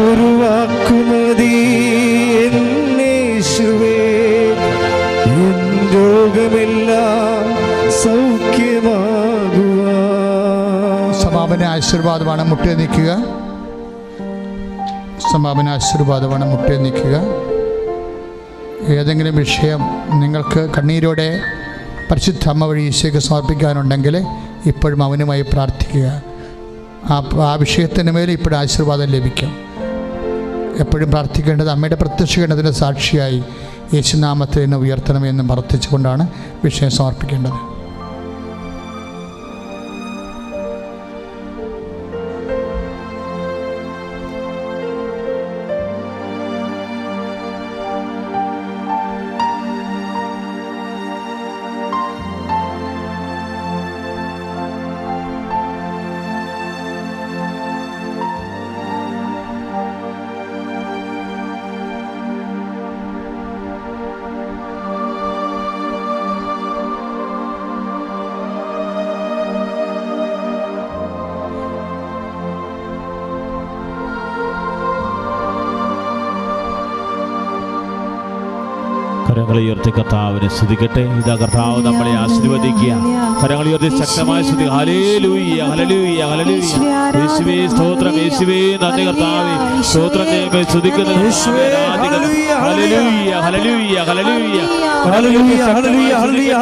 ഒരു വാക്കുമതി യേശുവേ, എൻ രോഗമെല്ലാം സൗഖ്യമാകുവാൻ. സമാപന ആശീർവാദമാണ്. മുട്ടേ നിൽക്കുക. സമാപന ആശീർവാദമാണ്. മുട്ടേ നിൽക്കുക. ഏതെങ്കിലും വിഷയം നിങ്ങൾക്ക് കണ്ണീരോടെ പരിശുദ്ധ അമ്മ വഴി ഈശോയ്ക്ക് സമർപ്പിക്കാനുണ്ടെങ്കിൽ ഇപ്പോഴും അവനുമായി പ്രാർത്ഥിക്കുക. ആ വിഷയത്തിന് മേലെ ഇപ്പോഴും ആശീർവാദം ലഭിക്കും. എപ്പോഴും പ്രാർത്ഥിക്കേണ്ടത് അമ്മയുടെ പ്രത്യക്ഷീകരണത്തിൻ്റെ സാക്ഷിയായി യേശുനാമത്തിൽ എന്നെ ഉയർത്തണമെന്ന് പ്രാർത്ഥിച്ചുകൊണ്ടാണ് വിഷയം സമർപ്പിക്കേണ്ടത്. കരങ്ങൾ ഉയർത്തി കർത്താവിനെ സ്തുതിക്കട്ടെ. ഇതാ കർത്താവ് നമ്മളെ ആശീർവദിക്കുക. കരങ്ങൾ ഉയർത്തി ശക്തമായ സ്തുതി. ഹല്ലേലൂയ, ഹല്ലേലൂയ, ഹല്ലേലൂയ. യേശുവേ സ്തോത്രം, യേശുവേ നന്ദി കർത്താവേ. സ്തോത്രം ചെയ്യുമ്പോൾ സ്തുതിക്കുന്നു. ഹല്ലേലൂയ, ഹല്ലേലൂയ, ഹല്ലേലൂയ, ഹല്ലേലൂയ,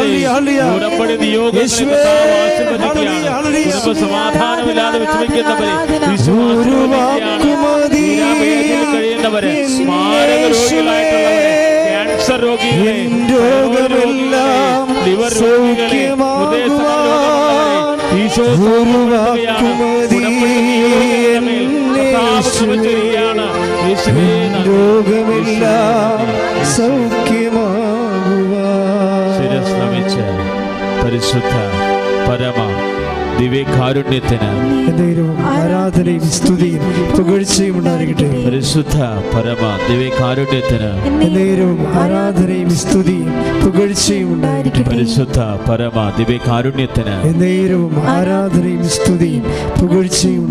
ഹല്ലേലൂയ. ഉടമ്പടി നിയോഗം കർത്താവ് ആശീർവദിക്കുകയാണ്. കുടുംബ സമാധാനമില്ലാതെ വിഷമിക്കുന്നവരെ, കഴിയുന്നവരെ, മാരക രോഗികളായിട്ടുള്ളവരെ, ക്യാൻസർ രോഗികളെ, രോഗമെല്ലാം സൗഖ്യമാകുവാൻ ഒരു വാക്കുമതി രോഗമെല്ലാം സൗഖ്യമാകുവാൻ. പരിശുദ്ധ പരമ ദിവ്യകാരുണ്യത്തിന് എന്നേരവും ആരാധനയും സ്തുതിയും പുകഴ്ചയും ഉണ്ടായിരിക്കട്ടെ. പരിശുദ്ധ പരമ ദിവ്യകാരുണ്യത്തിന് എന്നേരവും ആരാധനയും സ്തുതിയും പുകഴ്ചയും ഉണ്ടായിരിക്കട്ടെ. പരിശുദ്ധ പരമ ദിവ്യകാരുണ്യത്തിന് എന്നേരവും ആരാധനയും സ്തുതിയും പുകഴ്ചയും